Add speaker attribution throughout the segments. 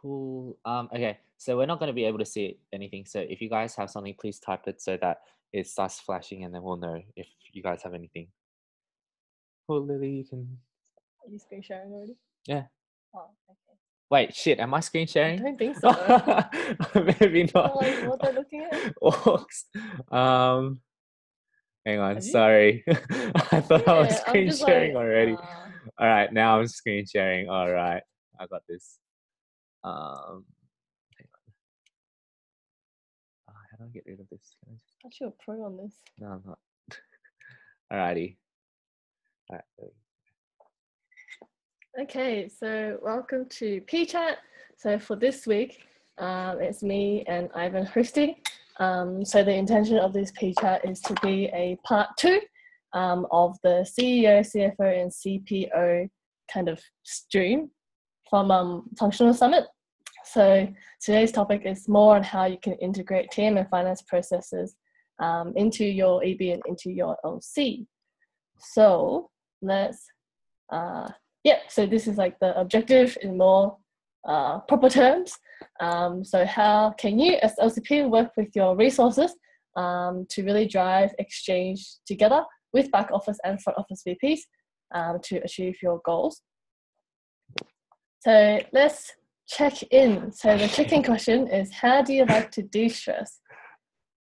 Speaker 1: Cool. Okay, so we're not going to be able to see anything. So if you guys have something, please type it so that it starts flashing, and then we'll know if you guys have anything. Well, Lily, you can.
Speaker 2: Are you screen sharing already?
Speaker 1: Yeah.
Speaker 2: Oh, okay.
Speaker 1: Wait, shit. Am I screen sharing?
Speaker 2: I don't think so.
Speaker 1: Maybe not.
Speaker 2: Like, what they're looking at?
Speaker 1: Orcs. Hang on.
Speaker 2: Have you?
Speaker 1: Sorry. I thought I was
Speaker 2: Yeah, I'm
Speaker 1: screen
Speaker 2: just
Speaker 1: sharing
Speaker 2: like,
Speaker 1: already. All right, now I'm screen sharing. All right, I got this. Hang on. How do I get rid of this? Can I just...
Speaker 2: actually a pro on this.
Speaker 1: No, I'm not. Alrighty. All right. There we go.
Speaker 2: Okay, so welcome to PChat. So for this week, it's me and Ivan hosting. So the intention of this PChat is to be a part 2 of the CEO, CFO, and CPO kind of stream from Functional Summit. So today's topic is more on how you can integrate TM and finance processes into your EB and into your LC. So let's, so this is like the objective in more proper terms. So how can you as LCP work with your resources to really drive exchange together with back office and front office VPs to achieve your goals? So let's check in. So the check-in question is, how do you like to de-stress?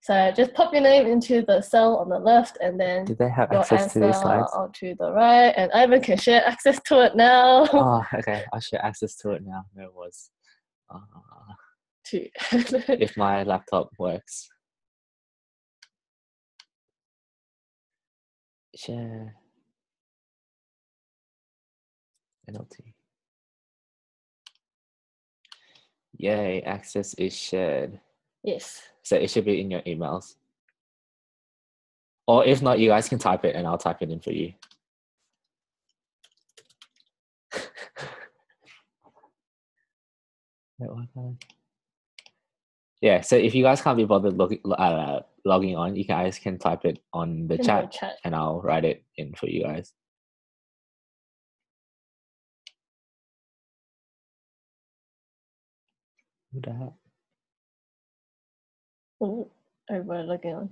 Speaker 2: So just pop your name into the cell on the left, and then
Speaker 1: Did they have
Speaker 2: your
Speaker 1: access to these slides?
Speaker 2: onto the right, and Ivan can share access to it now.
Speaker 1: Oh, okay. I'll share access to it now. There it was. If my laptop works. Share. NLT. Yay, access is shared.
Speaker 2: Yes.
Speaker 1: So it should be in your emails. Or if not, you guys can type it and I'll type it in for you. Yeah, so if you guys can't be bothered logging on, you guys can type it on the chat and I'll write it in for you guys. Who the heck?
Speaker 2: Oh, everybody logging on.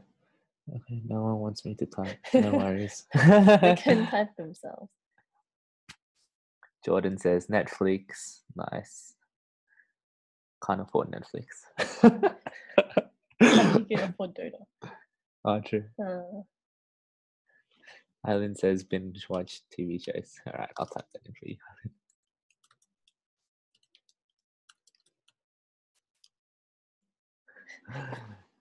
Speaker 1: Okay, no one wants me to type. No worries.
Speaker 2: They can type themselves.
Speaker 1: Jordan says Netflix. Nice. Can't afford Netflix.
Speaker 2: But you can afford Dota.
Speaker 1: Oh, true. Eileen says binge watch TV shows. All right, I'll type that in for you.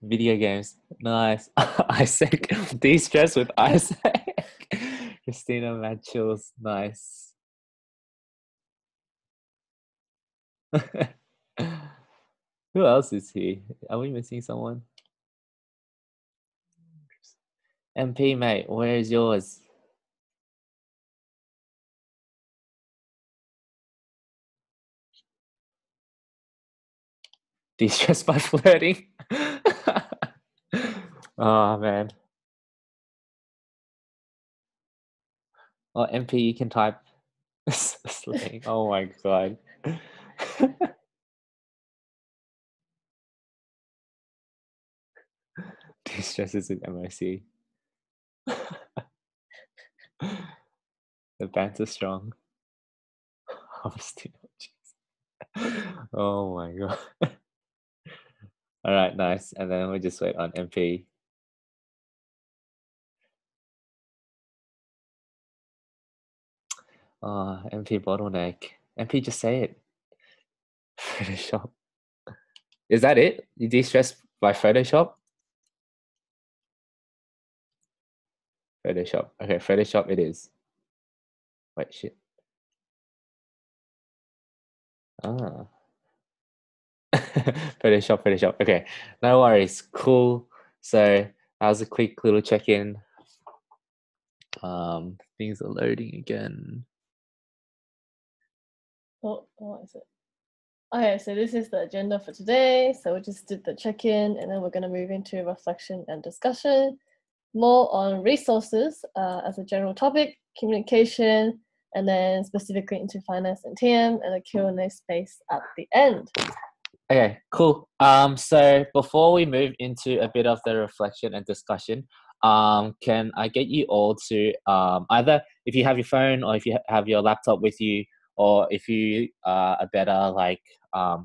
Speaker 1: Video games. Nice. Isaac. De-stress with Isaac. Christina Matchels. Nice. Who else is here? Are we missing someone? MP, mate, where is yours? De-stress by flirting. Oh, man. Oh, MP, you can type slang. Oh, my God. De-stress is with MOC. The bands are strong. Oh my God. All right, nice. And then we just wait on MP. MP bottleneck. MP, just say it. Photoshop. Is that it? You de-stress by Photoshop? Photoshop. Okay, Photoshop it is. Wait, shit. Photoshop. Okay, no worries. Cool. So that was a quick little check-in. Things are loading again.
Speaker 2: What is it? Okay, so this is the agenda for today. So we just did the check-in, and then we're going to move into reflection and discussion, more on resources as a general topic, communication, and then specifically into finance and TM, and a Q&A space at the end.
Speaker 1: Okay, cool. So before we move into a bit of the reflection and discussion, can I get you all to either, if you have your phone or if you have your laptop with you, or if you are a better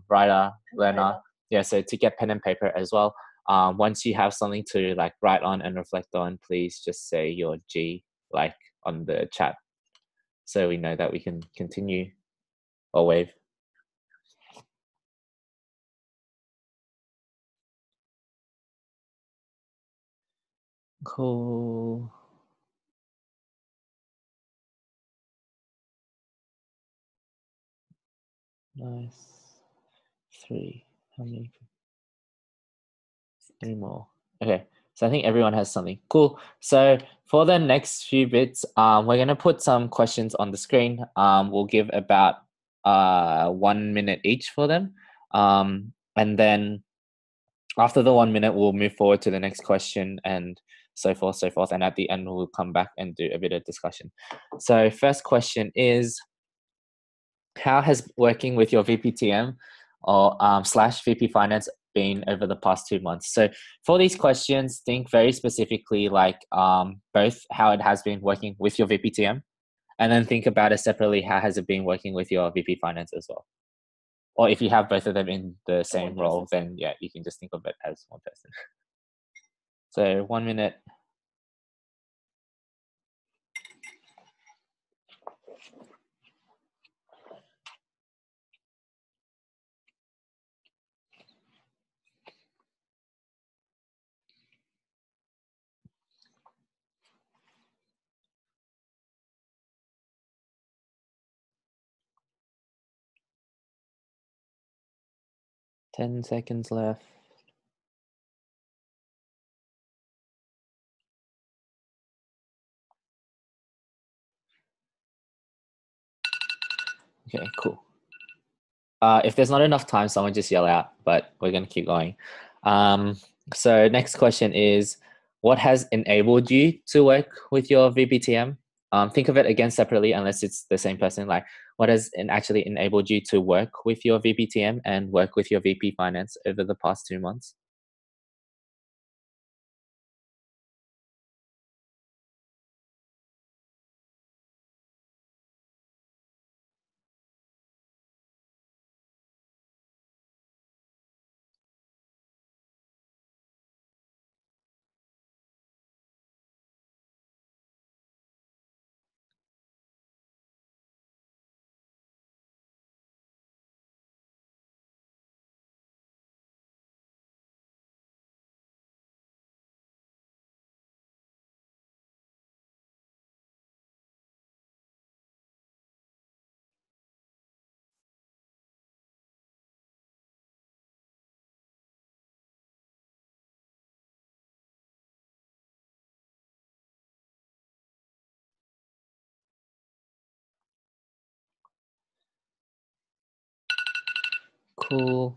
Speaker 1: writer, learner, yeah, so to get pen and paper as well. Once you have something to write on and reflect on, please just say your G on the chat, so we know that we can continue, or wave. Cool. Nice. 3. How many? 3 more. Okay. So I think everyone has something. Cool. So for the next few bits, we're gonna put some questions on the screen. We'll give about 1 minute each for them. And then after the 1 minute, we'll move forward to the next question and so forth, so forth. And at the end, we'll come back and do a bit of discussion. So first question is, how has working with your VPTM or slash VP Finance been over the past 2 months? So for these questions, think very specifically both how it has been working with your VPTM, and then think about it separately, how has it been working with your VP Finance as well? Or if you have both of them in the same role, then yeah, you can just think of it as one person. So 1 minute. Ten seconds left. Okay, cool. If there's not enough time, someone just yell out, but we're going to keep going. So next question is, what has enabled you to work with your VPTM? Think of it again separately, unless it's the same person. What has actually enabled you to work with your VPTM and work with your VP Finance over the past 2 months? Cool.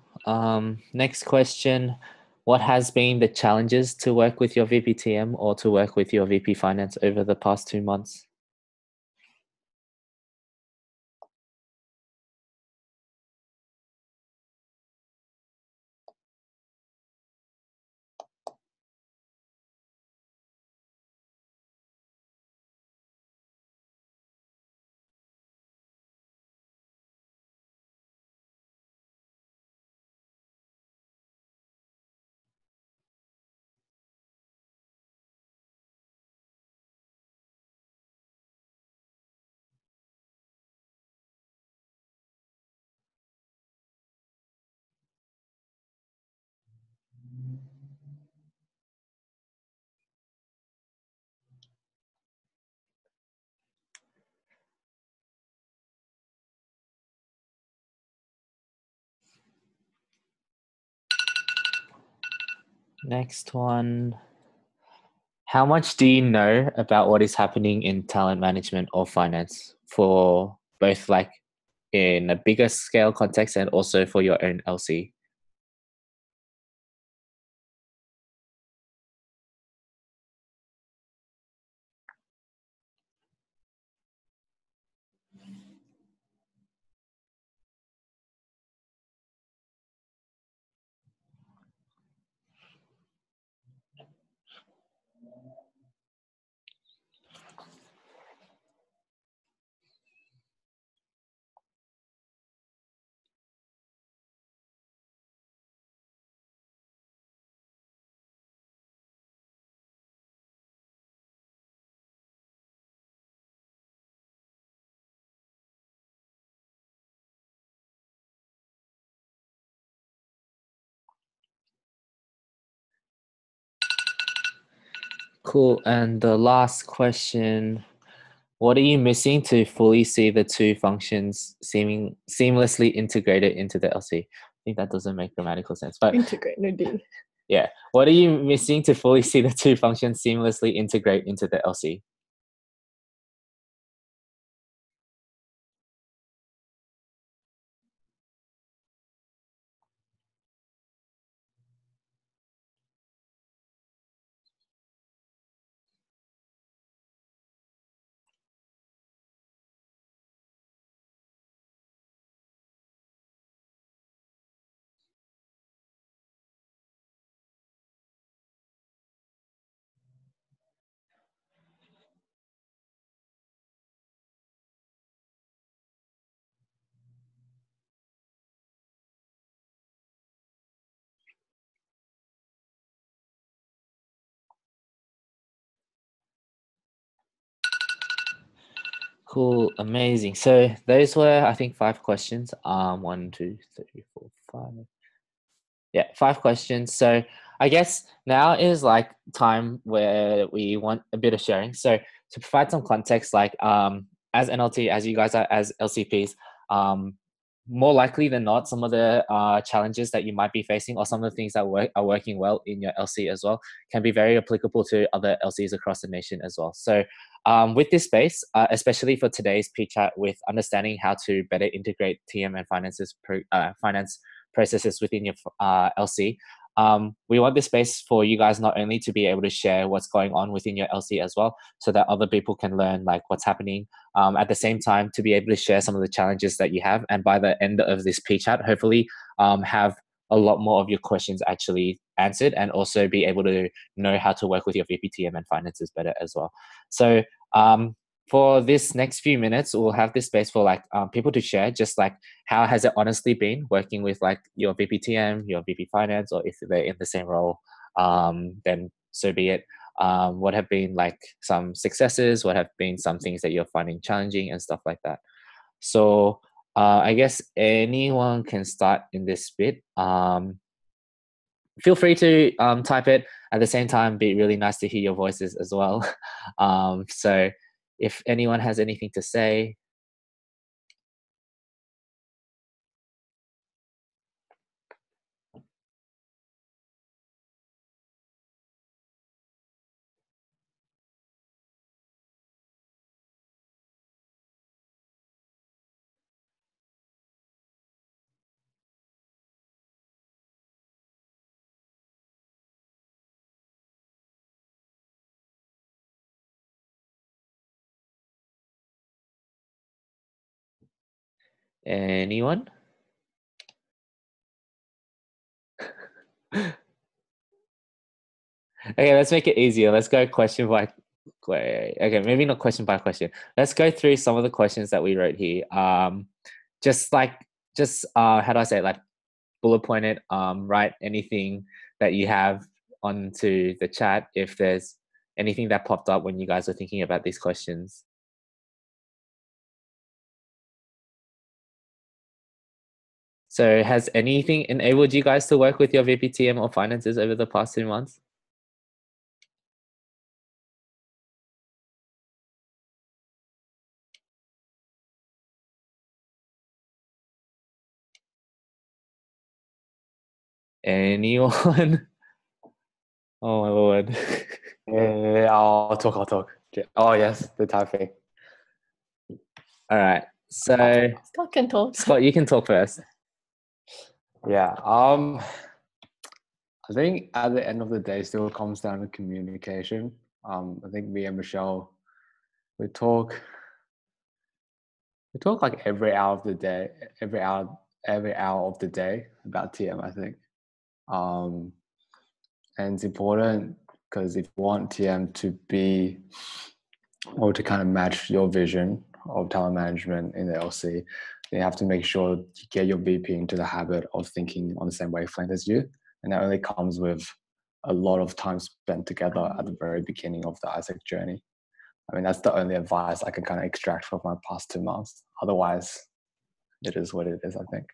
Speaker 1: Next question. What has been the challenges to work with your VPTM or to work with your VP Finance over the past 2 months? Next one. How much do you know about what is happening in talent management or finance, for both in a bigger scale context and also for your own LC? Cool. And the last question, what are you missing to fully see the two functions seamlessly integrated into the LC? I think that doesn't make grammatical sense, but
Speaker 2: Integrate, no D.
Speaker 1: yeah. What are you missing to fully see the two functions seamlessly integrate into the LC? Cool, amazing. So those were, I think, 5 questions. 1, 2, 3, 4, 5. Yeah, 5 questions. So I guess now is like time where we want a bit of sharing. So to provide some context, like as NLT, as you guys are as LCPs, um, more likely than not, some of the challenges that you might be facing or some of the things that are working well in your LC as well can be very applicable to other LCs across the nation as well. So with this space, especially for today's P chat with understanding how to better integrate TM and finance processes within your LC. We want this space for you guys not only to be able to share what's going on within your LC as well, so that other people can learn like what's happening. At the same time, to be able to share some of the challenges that you have, and by the end of this P chat, hopefully have a lot more of your questions actually answered, and also be able to know how to work with your VPTM and finances better as well. So for this next few minutes, we'll have this space for like people to share just like how has it honestly been working with like your VPTM, your VP finance, or if they're in the same role, then so be it. What have been like some successes? What have been some things that you're finding challenging and stuff like that? So I guess anyone can start in this bit. Feel free to type it at the same time. Be really nice to hear your voices as well. So if anyone has anything to say. Anyone? Okay, let's make it easier. Let's go question by okay, maybe not question by question. Let's go through some of the questions that we wrote here. Just like how do I say it? Like bullet point it, write anything that you have onto the chat if there's anything that popped up when you guys are thinking about these questions. So has anything enabled you guys to work with your VPTM or finances over the past 2 months? Anyone? Oh my lord.
Speaker 3: Yeah, I'll talk. Oh yes, the typing.
Speaker 1: All right. So
Speaker 2: Scott can talk.
Speaker 1: Scott, you can talk first.
Speaker 3: Yeah. I think at the end of the day, still comes down to communication. I think me and Michelle, we talk like every hour of the day, every hour of the day about TM. I think, and it's important because if you want TM to be or to kind of match your vision of talent management in the LC, you have to make sure you get your VP into the habit of thinking on the same wavelength as you. And that only comes with a lot of time spent together at the very beginning of the Isaac journey. I mean, that's the only advice I can kind of extract from my past 2 months. Otherwise, it is what it is, I think.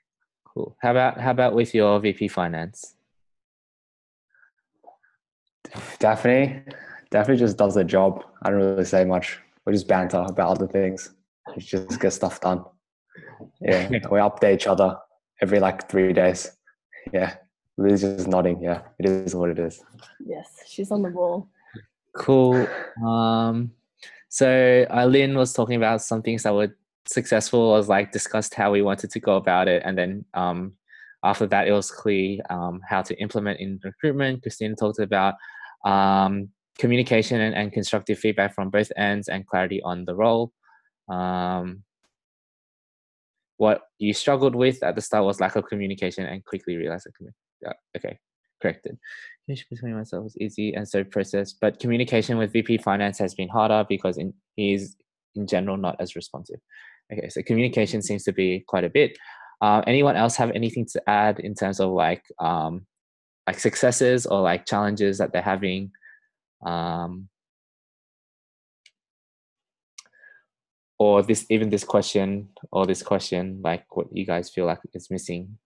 Speaker 1: Cool. How about with your VP finance?
Speaker 3: Daphne definitely just does the job. I don't really say much. We just banter about other things. We just get stuff done. Yeah, we update each other every like 3 days. Yeah, Liz is nodding. Yeah, it is what it is.
Speaker 2: Yes, she's on the ball.
Speaker 1: Cool. So Eileen was talking about some things that were successful, was like discussed how we wanted to go about it, and then after that it was clear how to implement in recruitment. Christina talked about communication and constructive feedback from both ends and clarity on the role. What you struggled with at the start was lack of communication and quickly realized that okay, corrected. Communication between myself was easy and so processed, but communication with VP Finance has been harder because he is in general not as responsive. Okay, so communication seems to be quite a bit. Anyone else have anything to add in terms of like successes or like challenges that they're having? Or this question, like what you guys feel like is missing?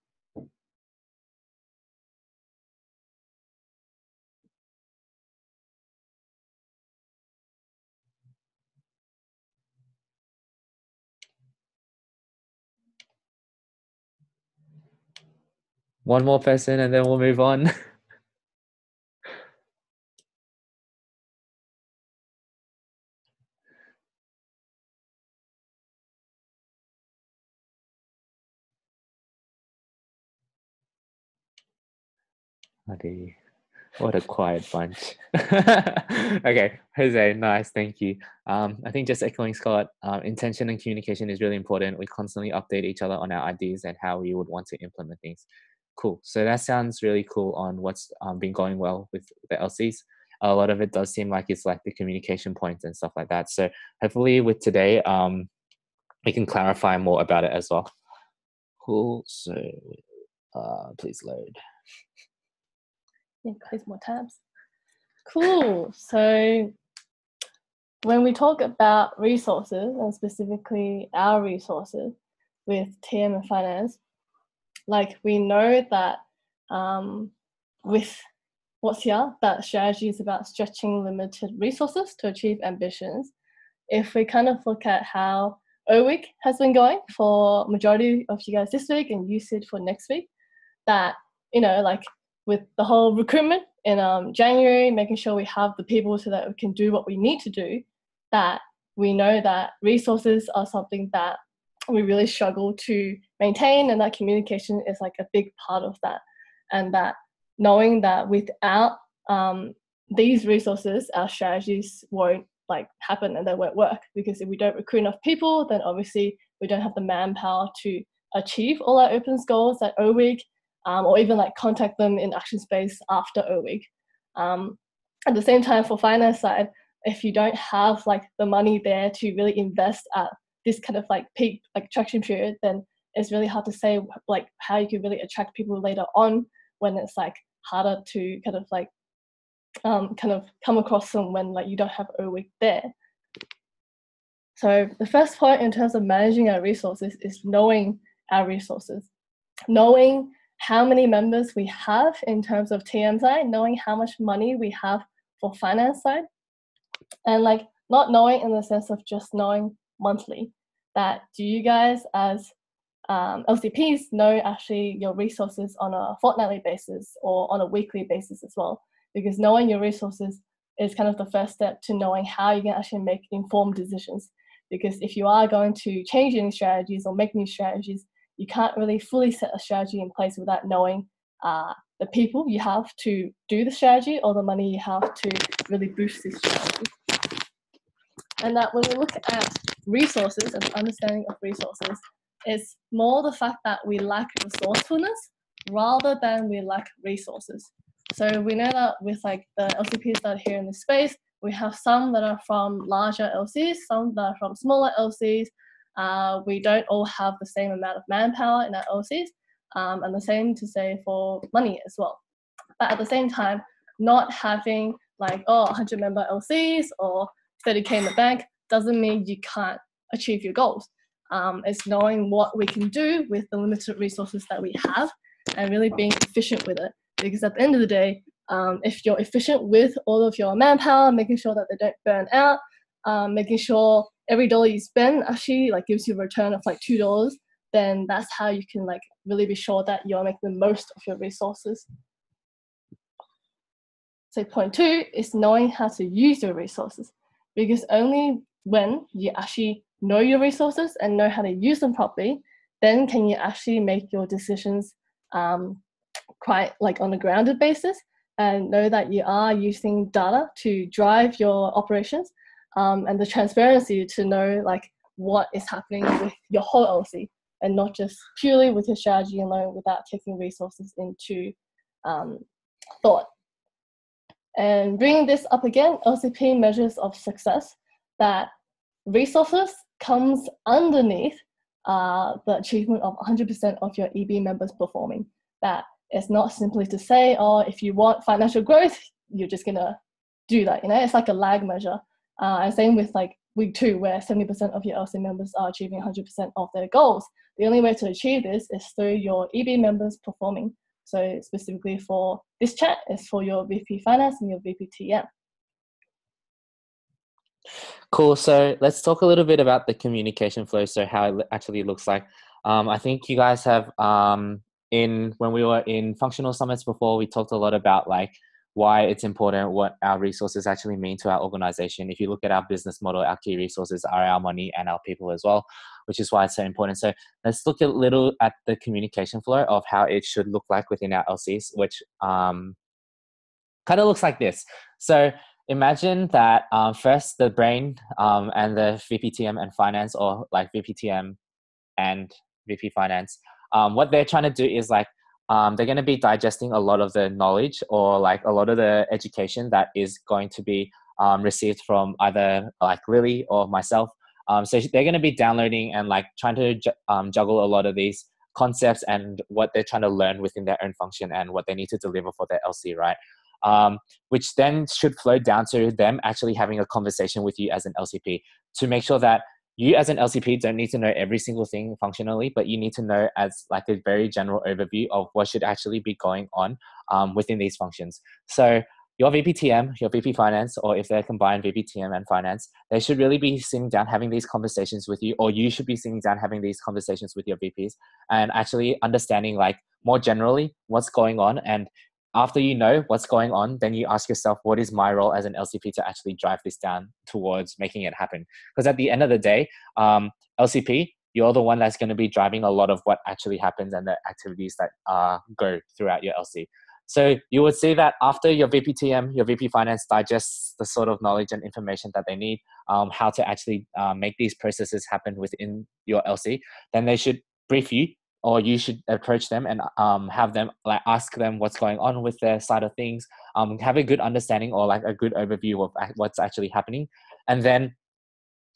Speaker 1: One more person and then we'll move on. What a quiet bunch. Okay, Jose, nice, thank you. I think just echoing Scott, intention and communication is really important. We constantly update each other on our ideas and how we would want to implement things. Cool, so that sounds really cool on what's been going well with the LCs. A lot of it does seem like it's like the communication points and stuff like that. So hopefully with today, we can clarify more about it as well. Cool, so please load.
Speaker 2: Yeah, close more tabs. Cool. So when we talk about resources, and specifically our resources with TM and finance, like we know that with what's here, that strategy is about stretching limited resources to achieve ambitions. If we kind of look at how O-Week has been going for majority of you guys this week and usage for next week, that, you know, like with the whole recruitment in January, making sure we have the people so that we can do what we need to do, that we know that resources are something that we really struggle to maintain, and that communication is like a big part of that. And that knowing that without these resources, our strategies won't like happen and they won't work, because if we don't recruit enough people, then obviously we don't have the manpower to achieve all our opens goals at O-Week, or even like contact them in action space after O-Week. At the same time, for finance side, if you don't have like the money there to really invest at this kind of like peak like attraction period, then it's really hard to say like how you can really attract people later on when it's like harder to kind of like come across them when like you don't have O-Week there. So the first point in terms of managing our resources is knowing our resources, knowing how many members we have in terms of TM side, knowing how much money we have for finance side, and like not knowing in the sense of just knowing monthly. That do you guys as LCPs know actually your resources on a fortnightly basis or on a weekly basis as well? Because knowing your resources is kind of the first step to knowing how you can actually make informed decisions. Because if you are going to change any strategies or make new strategies, you can't really fully set a strategy in place without knowing the people you have to do the strategy or the money you have to really boost this strategy. And that when we look at resources and understanding of resources, it's more the fact that we lack resourcefulness rather than we lack resources. So we know that with like the LCPs that are here in this space, we have some that are from larger LCs, some that are from smaller LCs. We don't all have the same amount of manpower in our LCs, and the same to say for money as well. But at the same time, not having like 100 member LCs or 30K in the bank doesn't mean you can't achieve your goals. It's knowing what we can do with the limited resources that we have and really being efficient with it. Because at the end of the day, If you're efficient with all of your manpower, making sure that they don't burn out, making sure every dollar you spend actually like gives you a return of like $2, then that's how you can like really be sure that you're making the most of your resources. So point 2 is knowing how to use your resources, because only when you actually know your resources and know how to use them properly, then can you actually make your decisions quite like on a grounded basis, and know that you are using data to drive your operations, and the transparency to know like what is happening with your whole LC, and not just purely with your strategy alone without taking resources into thought. And bringing this up again, LCP measures of success, that resources comes underneath the achievement of 100% of your EB members performing. That it's not simply to say, oh, if you want financial growth, you're just gonna do that. It's like a lag measure. And same with like week 2, where 70% of your LC members are achieving 100% of their goals. The only way to achieve this is through your EB members performing. So specifically for this chat, is for your VP Finance and your VP TM.
Speaker 1: Cool. So let's talk a little bit about the communication flow. So how it actually looks like. I think you guys have when we were in functional summits before, we talked a lot about like why it's important, what our resources actually mean to our organization. If you look at our business model, our key resources are our money and our people as well, which is why it's so important. So let's look a little at the communication flow of how it should look like within our LCs, which kind of looks like this. So imagine that first the brain and the VPTM and finance, or like VPTM and VP finance, what they're trying to do is like they're going to be digesting a lot of the knowledge, or like a lot of the education that is going to be received from either like Lily or myself. So they're going to be downloading and like trying to juggle a lot of these concepts and what they're trying to learn within their own function and what they need to deliver for their LC, right? Which then should flow down to them actually having a conversation with you as an LCP, to make sure that you as an LCP don't need to know every single thing functionally, but you need to know as like a very general overview of what should actually be going on within these functions. So your VPTM, your VP Finance, or if they're combined VPTM and Finance, they should really be sitting down having these conversations with you, or you should be sitting down having these conversations with your VPs and actually understanding like more generally what's going on. And after you know what's going on, then you ask yourself, what is my role as an LCP to actually drive this down towards making it happen? Because at the end of the day, LCP, you're the one that's going to be driving a lot of what actually happens and the activities that go throughout your LC. So you would see that after your VPTM, your VP Finance digests the sort of knowledge and information that they need, how to actually make these processes happen within your LC, then they should brief you, or you should approach them and have them like ask them what's going on with their side of things, have a good understanding or like a good overview of what's actually happening. And then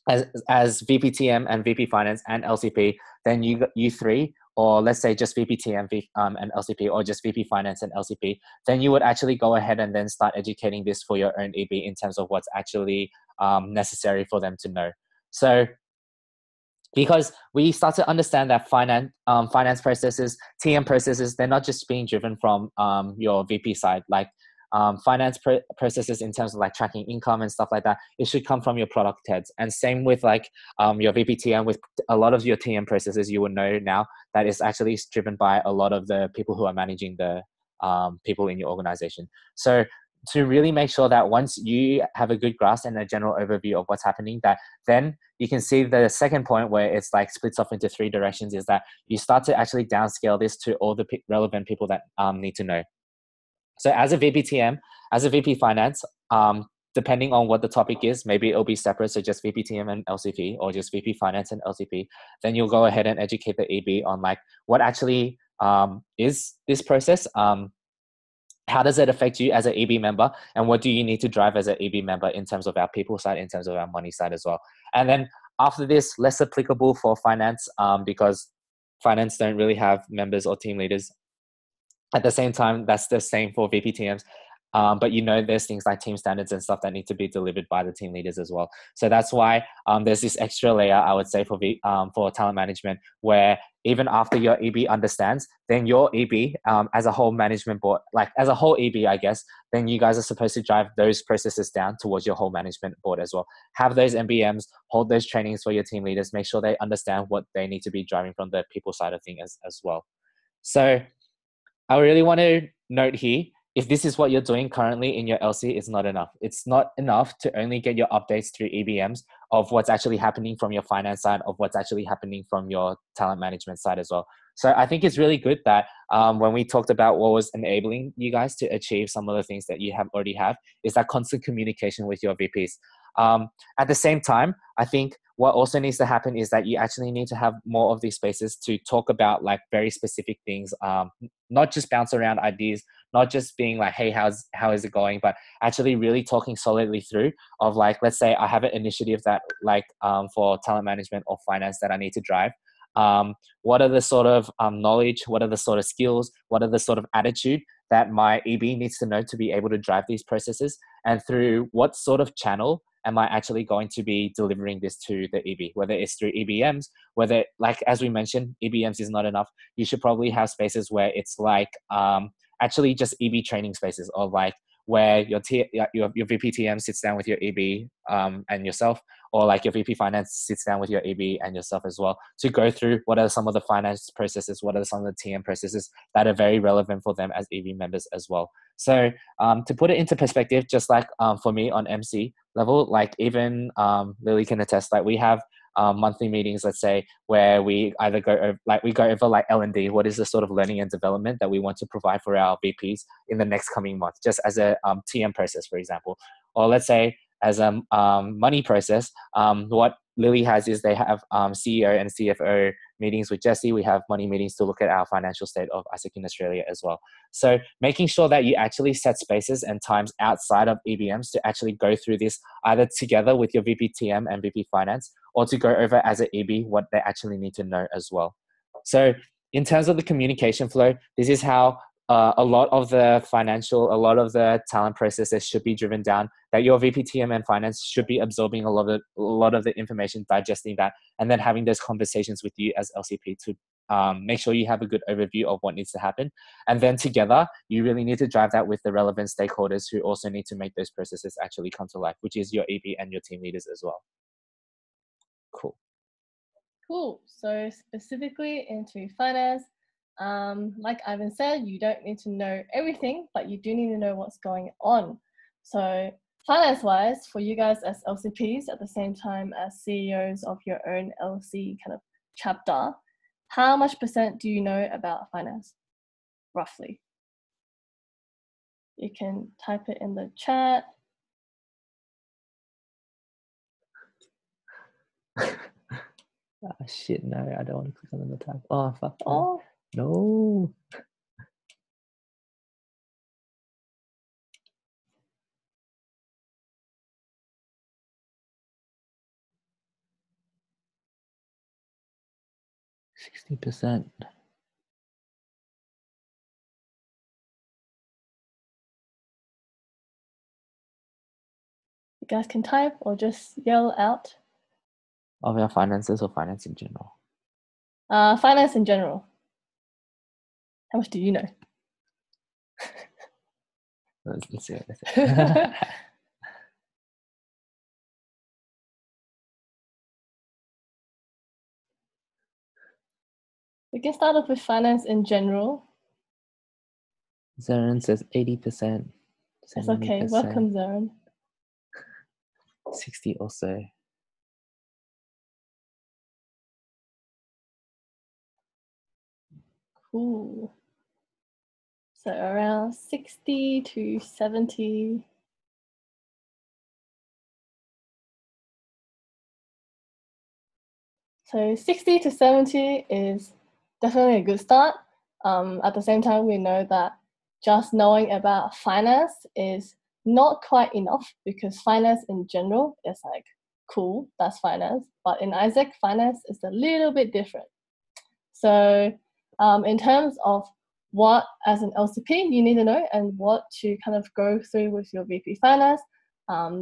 Speaker 1: as VPTM and VP Finance and LCP, then you three, or let's say just VPTM and LCP, or just VP Finance and LCP, then you would actually go ahead and then start educating this for your own EB in terms of what's actually necessary for them to know. So because we start to understand that finance processes, TM processes, they're not just being driven from your VP side, like finance processes in terms of like tracking income and stuff like that. It should come from your product heads. And same with like your VPTM, with a lot of your TM processes, you will know now that it's actually driven by a lot of the people who are managing the people in your organization. So to really make sure that once you have a good grasp and a general overview of what's happening, that then you can see the second point where it's like splits off into 3 directions, is that you start to actually downscale this to all the relevant people that need to know. So as a VPTM, as a VP Finance, depending on what the topic is, maybe it'll be separate, so just VPTM and LCP, or just VP Finance and LCP. Then you'll go ahead and educate the EB on like what actually is this process. How does it affect you as an EB member, and what do you need to drive as an EB member in terms of our people side, in terms of our money side as well. And then after this, less applicable for finance, because finance don't really have members or team leaders. At the same time, that's the same for VPTMs. but you know there's things like team standards and stuff that need to be delivered by the team leaders as well. So that's why there's this extra layer, I would say, for talent management, where even after your EB understands, then your EB as a whole management board, like as a whole EB, I guess, then you guys are supposed to drive those processes down towards your whole management board as well. Have those MBMs, hold those trainings for your team leaders, make sure they understand what they need to be driving from the people side of things as well. So I really want to note here, if this is what you're doing currently in your LC, it's not enough. It's not enough to only get your updates through EBMs of what's actually happening from your finance side, of what's actually happening from your talent management side as well. So I think it's really good that when we talked about what was enabling you guys to achieve some of the things that you already have, is that constant communication with your VPs. At the same time, I think what also needs to happen is that you actually need to have more of these spaces to talk about like very specific things, not just bounce around ideas, not just being like, hey, how is it going, but actually really talking solidly through of like, let's say I have an initiative that like for talent management or finance that I need to drive. What are the sort of knowledge, what are the sort of skills, what are the sort of attitude that my EB needs to know to be able to drive these processes, and through what sort of channel am I actually going to be delivering this to the EB, whether it's through EBMs, whether, like, as we mentioned, EBMs is not enough. You should probably have spaces where it's like actually just EB training spaces, or like where your VP TM sits down with your EB and yourself, or like your VP finance sits down with your EB and yourself as well, to go through what are some of the finance processes, what are some of the TM processes that are very relevant for them as EB members as well. So to put it into perspective, just like for me on MC level, like even Lily can attest, like we have monthly meetings, let's say, where we either go over like L&D, what is the sort of learning and development that we want to provide for our VPs in the next coming month, just as a TM process, for example. Or let's say as a money process, what Lily has is they have CEO and CFO meetings with Jesse. We have money meetings to look at our financial state of ASIC in Australia as well. So making sure that you actually set spaces and times outside of EBMs to actually go through this either together with your VP TM and VP finance, or to go over as an EB what they actually need to know as well. So in terms of the communication flow, this is how a lot of the talent processes should be driven down, that your VP TM and finance should be absorbing a lot of the information, digesting that, and then having those conversations with you as LCP to make sure you have a good overview of what needs to happen. And then together, you really need to drive that with the relevant stakeholders who also need to make those processes actually come to life, which is your EB and your team leaders as well.
Speaker 2: Cool. So specifically into finance, like Ivan said, you don't need to know everything, but you do need to know what's going on. So finance-wise, for you guys as LCPs, at the same time as CEOs of your own LC kind of chapter, how much % do you know about finance, roughly? You can type it in the chat.
Speaker 1: Oh, shit, no, I don't want to click on the tab. Oh, fuck.
Speaker 2: Oh.
Speaker 1: No. %.
Speaker 2: You guys can type or just yell out.
Speaker 1: Of our finances or finance in general?
Speaker 2: Finance in general. How much do you know?
Speaker 1: Let's see.
Speaker 2: We can start off with finance in general.
Speaker 1: Zarin says 80%.
Speaker 2: It's okay. Welcome, Zarin.
Speaker 1: 60 or so.
Speaker 2: Cool. So around 60 to 70. So 60 to 70 is definitely a good start. At the same time, we know that just knowing about finance is not quite enough, because finance in general is like, cool, that's finance. But in Isaac, finance is a little bit different. So in terms of what, as an LCP, you need to know and what to kind of go through with your VP Finance.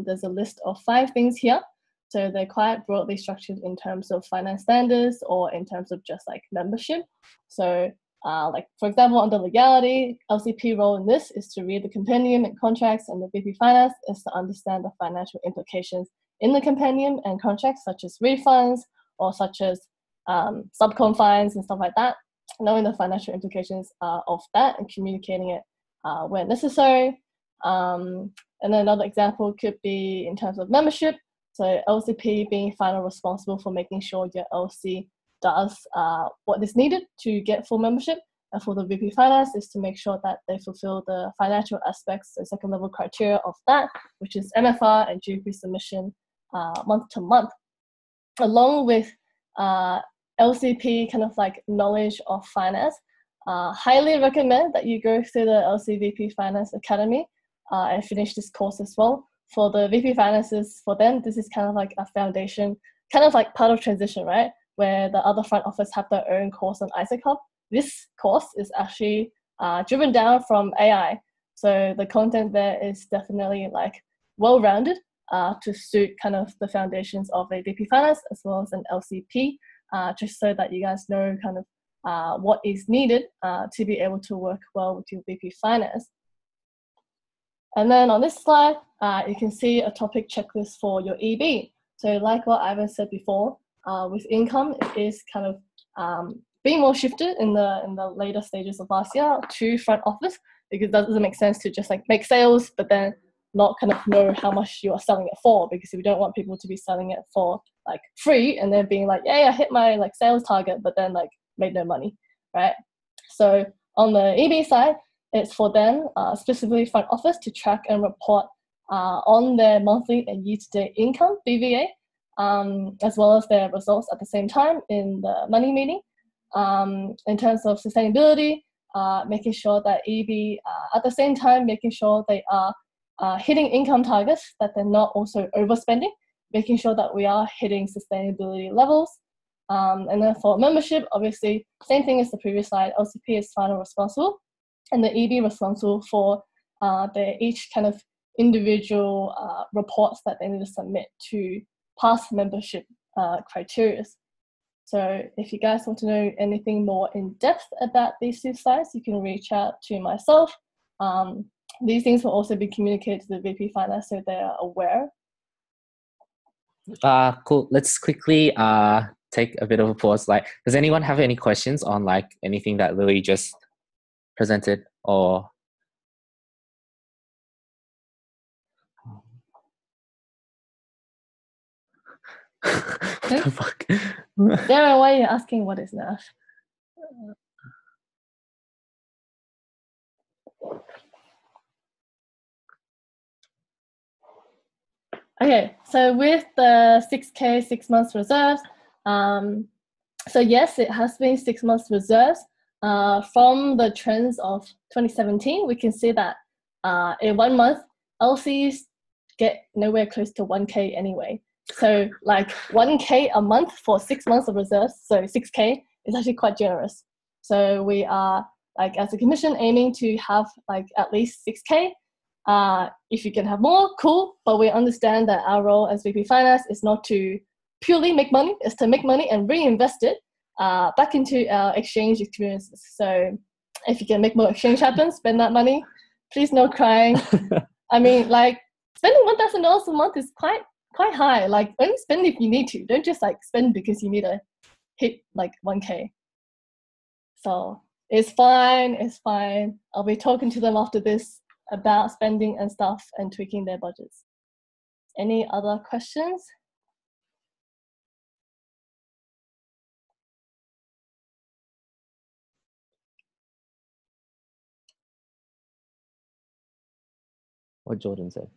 Speaker 2: There's a list of 5 things here. So they're quite broadly structured in terms of finance standards or in terms of just like membership. So like, for example, under legality, LCP role in this is to read the compendium and contracts, and the VP Finance is to understand the financial implications in the compendium and contracts, such as refunds or such as subcon fines and stuff like that, knowing the financial implications of that and communicating it where necessary. And then another example could be in terms of membership. So LCP being final responsible for making sure your LC does what is needed to get full membership. And for the VP Finance is to make sure that they fulfill the financial aspects, the second level criteria of that, which is MFR and GP submission month to month. Along with LCP kind of like knowledge of finance, highly recommend that you go through the LCVP Finance Academy and finish this course as well. For the VP Finances, for them, this is kind of like a foundation, kind of like part of transition, right? Where the other front office have their own course on Isaac Hub. This course is actually driven down from AI. So the content there is definitely like well-rounded to suit kind of the foundations of a VP Finance as well as an LCP, just so that you guys know kind of what is needed to be able to work well with your VP Finance. And then on this slide, you can see a topic checklist for your EB. So like what Ivan said before, with income, it is kind of being more shifted in the later stages of last year to front office, because it doesn't make sense to just like make sales, but then not kind of know how much you are selling it for, because we don't want people to be selling it for like free and then being like, yeah, I hit my like sales target, but then like made no money, right? So on the EB side, it's for them, specifically front office, to track and report on their monthly and year-to-date income, BVA, as well as their results at the same time in the money meeting. In terms of sustainability, making sure that EB, at the same time, making sure they are hitting income targets, that they're not also overspending, making sure that we are hitting sustainability levels. And then for membership, obviously, same thing as the previous slide, LCP is final responsible, and the EB responsible for their each kind of individual reports that they need to submit to pass membership criteria. So if you guys want to know anything more in depth about these 2 slides, you can reach out to myself. These things will also be communicated to the VP Finance so they are aware.
Speaker 1: Cool. Let's quickly take a bit of a pause. Like, does anyone have any questions on like anything that Lily just presented, or what the fuck?
Speaker 2: Darren, why are you asking what is NAF? Okay, so with the 6K 6 months reserves, so yes, it has been 6 months reserves. From the trends of 2017, we can see that in 1 month, LCs get nowhere close to 1K anyway. So like 1K a month for 6 months of reserves, so 6K is actually quite generous. So we are like as a commission aiming to have like at least 6K. If you can have more, cool, but we understand that our role as VP Finance is not to purely make money, it's to make money and reinvest it back into our exchange experiences. So if you can make more exchange happen, spend that money. Please no crying. I mean, like spending $1,000 a month is quite high. Like only spend if you need to. Don't just like spend because you need to hit like 1K. So it's fine, it's fine. I'll be talking to them after this about spending and stuff and tweaking their budgets. Any other questions?
Speaker 1: What Jordan said.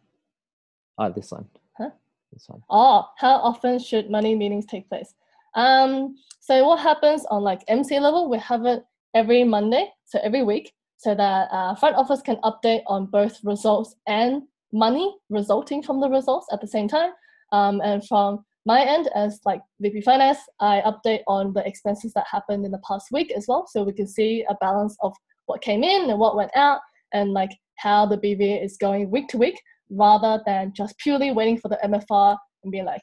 Speaker 1: This one.
Speaker 2: Huh?
Speaker 1: This one.
Speaker 2: Oh, how often should money meetings take place? So what happens on like MC level, we have it every Monday, so every week, so that front office can update on both results and money resulting from the results at the same time. And from my end as like VP Finance, I update on the expenses that happened in the past week as well, so we can see a balance of what came in and what went out, and like how the BVA is going week to week, rather than just purely waiting for the MFR and being like,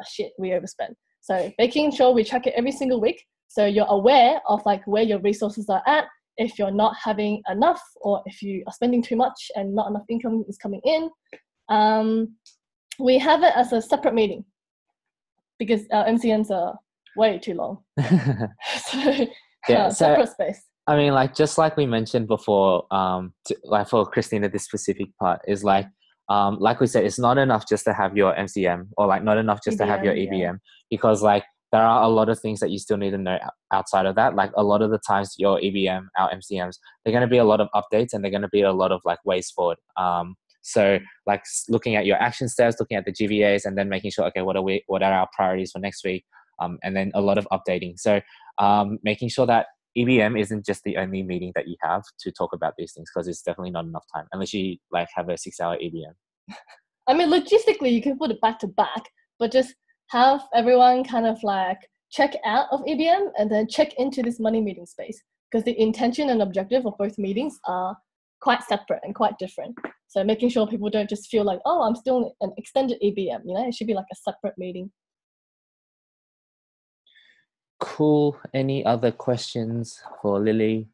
Speaker 2: shit, we overspent. So making sure we track it every single week, so you're aware of like where your resources are at, if you're not having enough, or if you are spending too much and not enough income is coming in. We have it as a separate meeting because our MCMs are way too long. So, separate space.
Speaker 1: I mean, like, just like we mentioned before, like for Christina, this specific part is like we said, it's not enough just to have your MCM, or like not enough just
Speaker 2: EBM,
Speaker 1: to have your EBM, because like there are a lot of things that you still need to know outside of that. Like a lot of the times your EBM, our MCMs, they're going to be a lot of updates, and they're going to be a lot of like ways forward. So like looking at your action steps, looking at the GVAs, and then making sure, okay, what are our priorities for next week? And then a lot of updating. So making sure that EBM isn't just the only meeting that you have to talk about these things, because it's definitely not enough time unless you like have a 6-hour EBM.
Speaker 2: I mean, logistically, you can put it back to back, but just have everyone kind of like check out of EBM and then check into this money meeting space, because the intention and objective of both meetings are quite separate and quite different. So making sure people don't just feel like, oh, I'm still in an extended EBM, you know, it should be like a separate meeting.
Speaker 1: Cool. Any other questions for Lily?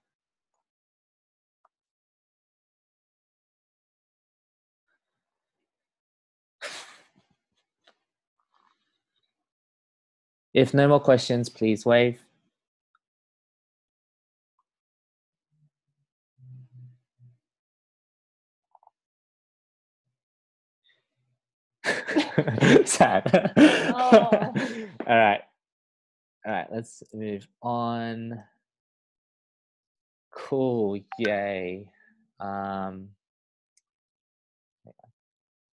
Speaker 1: If no more questions, please wave. Sad.
Speaker 2: Oh.
Speaker 1: All right, let's move on. Cool, yay.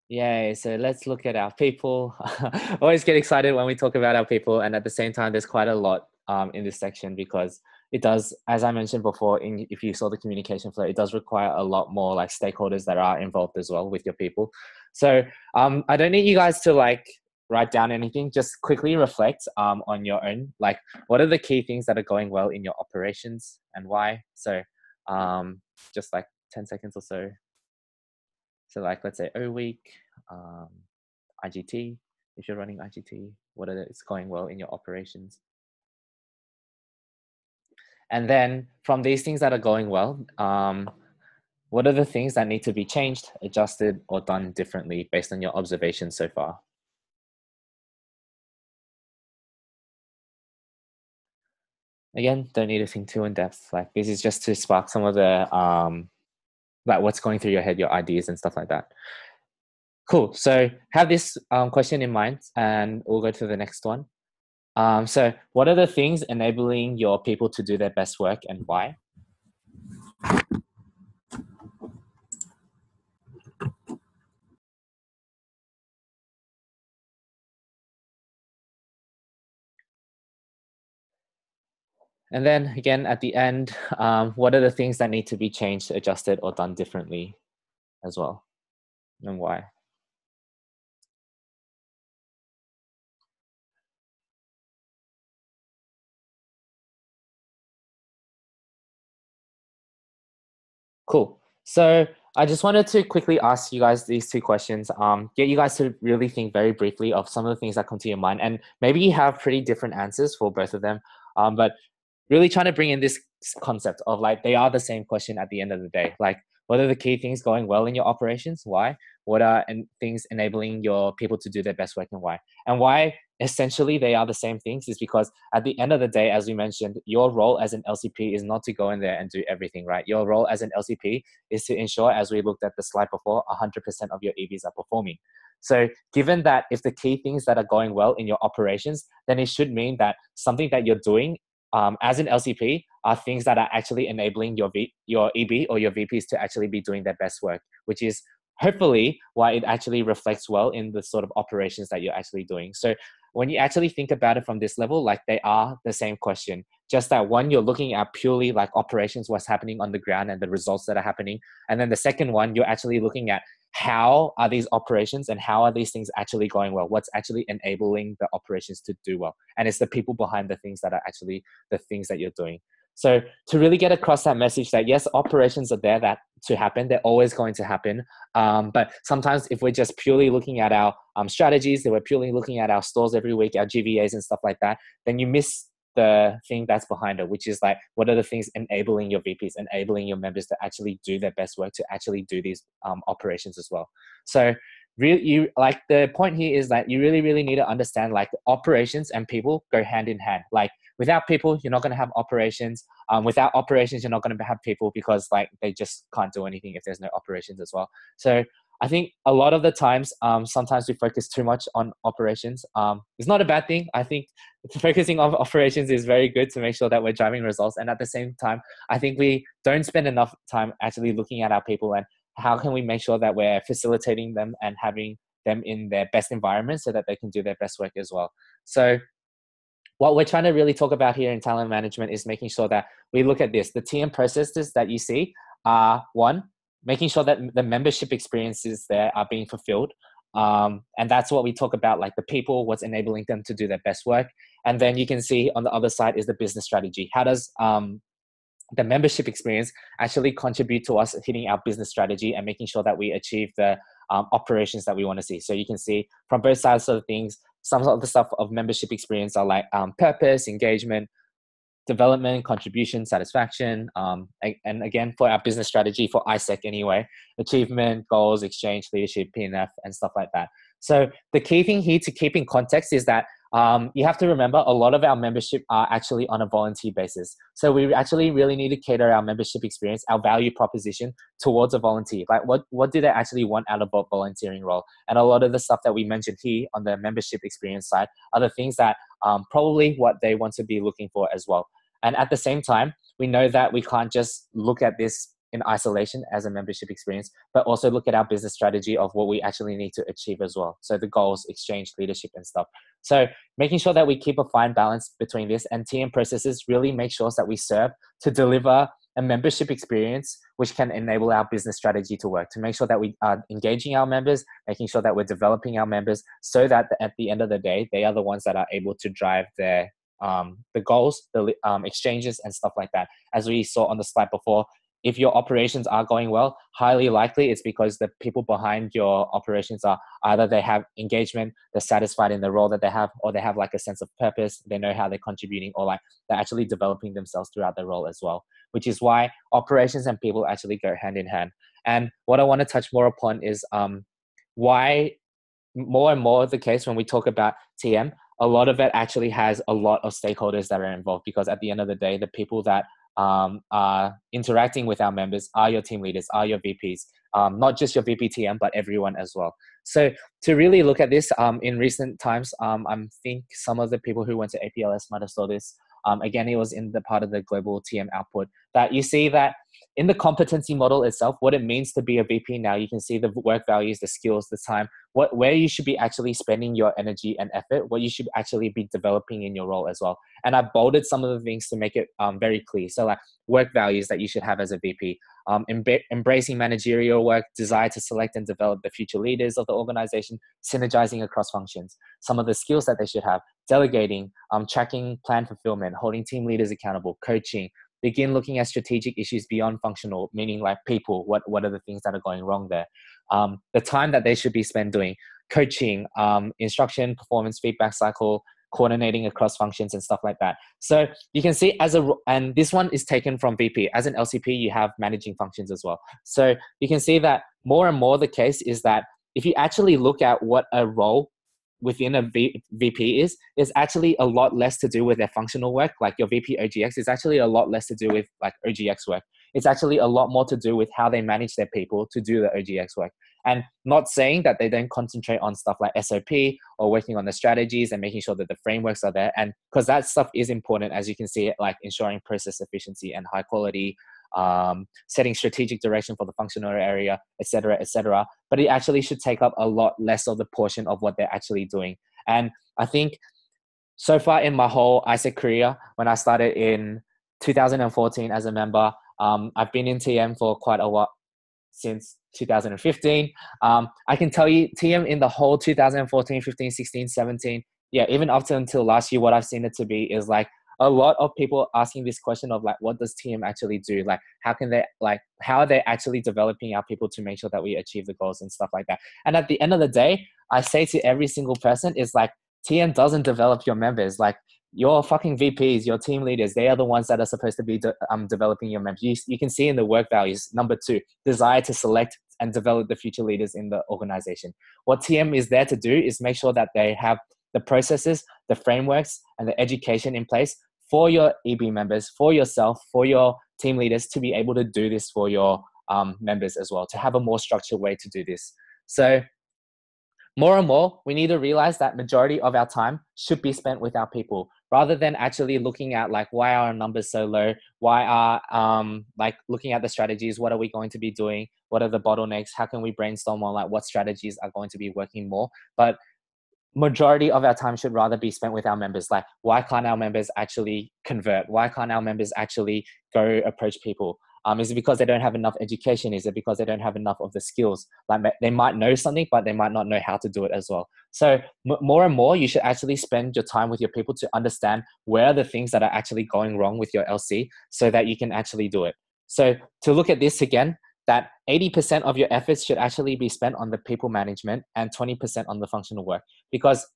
Speaker 1: Yay, so let's look at our people. Always get excited when we talk about our people, and at the same time, there's quite a lot in this section, because it does, as I mentioned before, if you saw the communication flow, it does require a lot more like stakeholders that are involved as well with your people. So I don't need you guys to like write down anything, just quickly reflect on your own, like what are the key things that are going well in your operations and why. So just like 10 seconds or so. So like, let's say O week, IGT, if you're running IGT, what are it's going well in your operations? And then from these things that are going well, what are the things that need to be changed, adjusted, or done differently based on your observations so far? Again, don't need to think too in depth. Like this is just to spark some of the, like what's going through your head, your ideas and stuff like that. Cool, so have this question in mind, and we'll go to the next one. So what are the things enabling your people to do their best work, and why? And then again, at the end, what are the things that need to be changed, adjusted, or done differently as well, and why? Cool. So I just wanted to quickly ask you guys these two questions, get you guys to really think very briefly of some of the things that come to your mind, and maybe you have pretty different answers for both of them, but really trying to bring in this concept of like, they are the same question at the end of the day. Like, what are the key things going well in your operations? Why? What are things enabling your people to do their best work, and why? And why essentially they are the same things is because at the end of the day, as we mentioned, your role as an LCP is not to go in there and do everything, right? Your role as an LCP is to ensure, as we looked at the slide before, 100% of your EVs are performing. So given that if the key things that are going well in your operations, then it should mean that something that you're doing as an LCP are things that are actually enabling your EB or your VPs to actually be doing their best work, which is hopefully why it actually reflects well in the sort of operations that you're actually doing. So when you actually think about it from this level, like they are the same question, just that one, you're looking at purely like operations, what's happening on the ground and the results that are happening. And then the second one, you're actually looking at how are these operations and how are these things actually going well? What's actually enabling the operations to do well? And it's the people behind the things that are actually the things that you're doing. So to really get across that message that yes, operations are there that to happen, they're always going to happen. But sometimes if we're just purely looking at our strategies, that we're purely looking at our stores every week, our GVAs and stuff like that, then you miss the thing that's behind it, which is like, what are the things enabling your VPs, enabling your members to actually do their best work, to actually do these operations as well. So really, you like the point here is that you really, really need to understand like operations and people go hand in hand. Like without people, you're not going to have operations. Without operations, you're not going to have people, because like they just can't do anything if there's no operations as well. So I think a lot of the times, sometimes we focus too much on operations. It's not a bad thing. I think focusing on operations is very good to make sure that we're driving results. And at the same time, I think we don't spend enough time actually looking at our people and how can we make sure that we're facilitating them and having them in their best environment so that they can do their best work as well. So what we're trying to really talk about here in talent management is making sure that we look at this. The TM processes that you see are, one, making sure that the membership experiences there are being fulfilled. And that's what we talk about, like the people, what's enabling them to do their best work. And then you can see on the other side is the business strategy. How does the membership experience actually contribute to us hitting our business strategy and making sure that we achieve the operations that we want to see? So you can see from both sides of things, some of the stuff of membership experience are like purpose, engagement, development, contribution, satisfaction, and again, for our business strategy, for ISEC anyway, achievement, goals, exchange, leadership, PNF, and stuff like that. So the key thing here to keep in context is that you have to remember a lot of our membership are actually on a volunteer basis. So we actually really need to cater our membership experience, our value proposition towards a volunteer. Like what do they actually want out of a volunteering role? And a lot of the stuff that we mentioned here on the membership experience side are the things that probably what they want to be looking for as well. And at the same time, we know that we can't just look at this in isolation as a membership experience, but also look at our business strategy of what we actually need to achieve as well. So the goals, exchange, leadership, and stuff. So making sure that we keep a fine balance between this, and TM processes really make sure that we serve to deliver a membership experience which can enable our business strategy to work, to make sure that we are engaging our members, making sure that we're developing our members so that at the end of the day, they are the ones that are able to drive their the goals, the exchanges and stuff like that. As we saw on the slide before, if your operations are going well, highly likely it's because the people behind your operations are either they have engagement, they're satisfied in the role that they have, or they have like a sense of purpose, they know how they're contributing, or like they're actually developing themselves throughout the role as well, which is why operations and people actually go hand in hand. And what I want to touch more upon is why more and more the case when we talk about TM, a lot of it actually has a lot of stakeholders that are involved, because at the end of the day, the people that are interacting with our members are your team leaders, are your VPs, not just your VPTM, but everyone as well. So to really look at this in recent times, I think some of the people who went to APLS might have saw this. Again, it was in the part of the global TM output that you see that in the competency model itself, what it means to be a VP now, you can see the work values, the skills, the time, where you should be actually spending your energy and effort, what you should actually be developing in your role as well. And I bolded some of the things to make it very clear. So like work values that you should have as a VP, embracing managerial work, desire to select and develop the future leaders of the organization, synergizing across functions, some of the skills that they should have, delegating, tracking plan fulfillment, holding team leaders accountable, coaching, begin looking at strategic issues beyond functional, meaning like people, what are the things that are going wrong there? The time that they should be spent doing coaching, instruction, performance feedback cycle, coordinating across functions and stuff like that. So you can see and this one is taken from VP. As an LCP, you have managing functions as well. So you can see that more and more the case is that if you actually look at what a role within a VP is actually a lot less to do with their functional work. Like your VP OGX is actually a lot less to do with like OGX work. It's actually a lot more to do with how they manage their people to do the OGX work. And not saying that they don't concentrate on stuff like SOP or working on the strategies and making sure that the frameworks are there. And because that stuff is important, as you can see, like ensuring process efficiency and high quality, setting strategic direction for the functional area, etc., etc. But it actually should take up a lot less of the portion of what they're actually doing. And I think so far in my whole ISEC career, when I started in 2014 as a member, I've been in TM for quite a while, since 2015. I can tell you TM in the whole 2014, 15, 16, 17, yeah, even up to until last year, what I've seen it to be is like a lot of people asking this question of like, what does TM actually do? Like, how are they actually developing our people to make sure that we achieve the goals and stuff like that? And at the end of the day, I say to every single person is like, TM doesn't develop your members. Like, your fucking VPs, your team leaders, they are the ones that are supposed to be developing your members. You can see in the work values, number 2, desire to select and develop the future leaders in the organization. What TM is there to do is make sure that they have the processes, the frameworks, and the education in place for your EB members, for yourself, for your team leaders to be able to do this for your members as well, to have a more structured way to do this. So more and more, we need to realize that majority of our time should be spent with our people, rather than actually looking at like, why are our numbers so low? Why are like looking at the strategies? What are we going to be doing? What are the bottlenecks? How can we brainstorm on like what strategies are going to be working more? But majority of our time should rather be spent with our members. Like, why can't our members actually convert? Why can't our members actually go approach people? Is it because they don't have enough education? Is it because they don't have enough of the skills? Like, they might know something, but they might not know how to do it as well. So more and more, you should actually spend your time with your people to understand where are the things that are actually going wrong with your LC so that you can actually do it. So to look at this again, that 80% of your efforts should actually be spent on the people management and 20% on the functional work. Because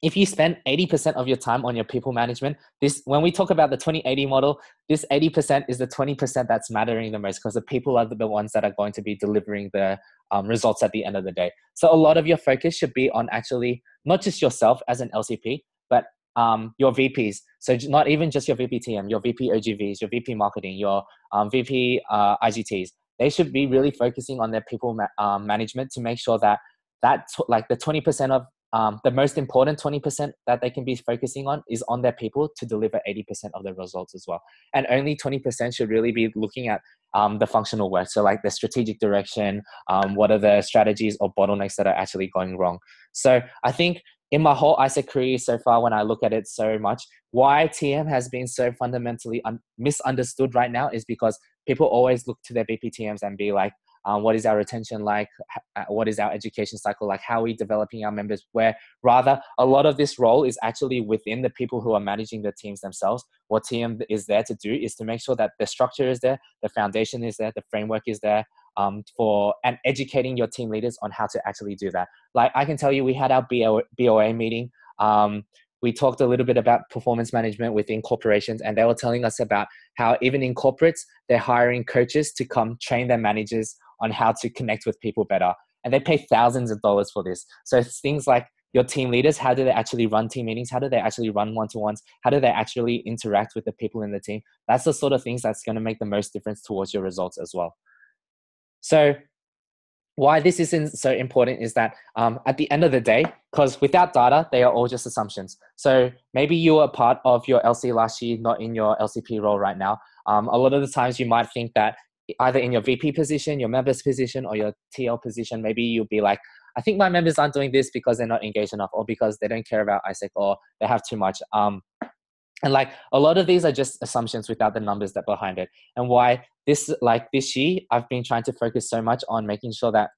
Speaker 1: if you spend 80% of your time on your people management, when we talk about the 20-80 model, this 80% is the 20% that's mattering the most, because the people are the ones that are going to be delivering the results at the end of the day. So a lot of your focus should be on actually not just yourself as an LCP, but your VPs. So not even just your VP TM, your VP OGVs, your VP marketing, your VP IGTs. They should be really focusing on their people management to make sure that like the 20% of the most important 20% that they can be focusing on is on their people to deliver 80% of the results as well. And only 20% should really be looking at the functional work. So like the strategic direction, what are the strategies or bottlenecks that are actually going wrong. So I think in my whole ISEC career so far, when I look at it so much, why TM has been so fundamentally misunderstood right now is because people always look to their BPTMs and be like, what is our retention like? What is our education cycle like? How are we developing our members? Where rather a lot of this role is actually within the people who are managing the teams themselves. What TM is there to do is to make sure that the structure is there, the foundation is there, the framework is there, and educating your team leaders on how to actually do that. Like I can tell you, we had our BOA meeting. We talked a little bit about performance management within corporations, and they were telling us about how even in corporates, they're hiring coaches to come train their managers on how to connect with people better. And they pay thousands of dollars for this. So it's things like your team leaders, how do they actually run team meetings? How do they actually run one-to-ones? How do they actually interact with the people in the team? That's the sort of things that's going to make the most difference towards your results as well. So why this isn't so important is that at the end of the day, because without data, they are all just assumptions. So maybe you were a part of your LC last year, not in your LCP role right now. A lot of the times you might think that either in your VP position, your members position, or your TL position, maybe you'll be like, I think my members aren't doing this because they're not engaged enough, or because they don't care about ISEC, or they have too much. And like a lot of these are just assumptions without the numbers that behind it. And why this year, I've been trying to focus so much on making sure that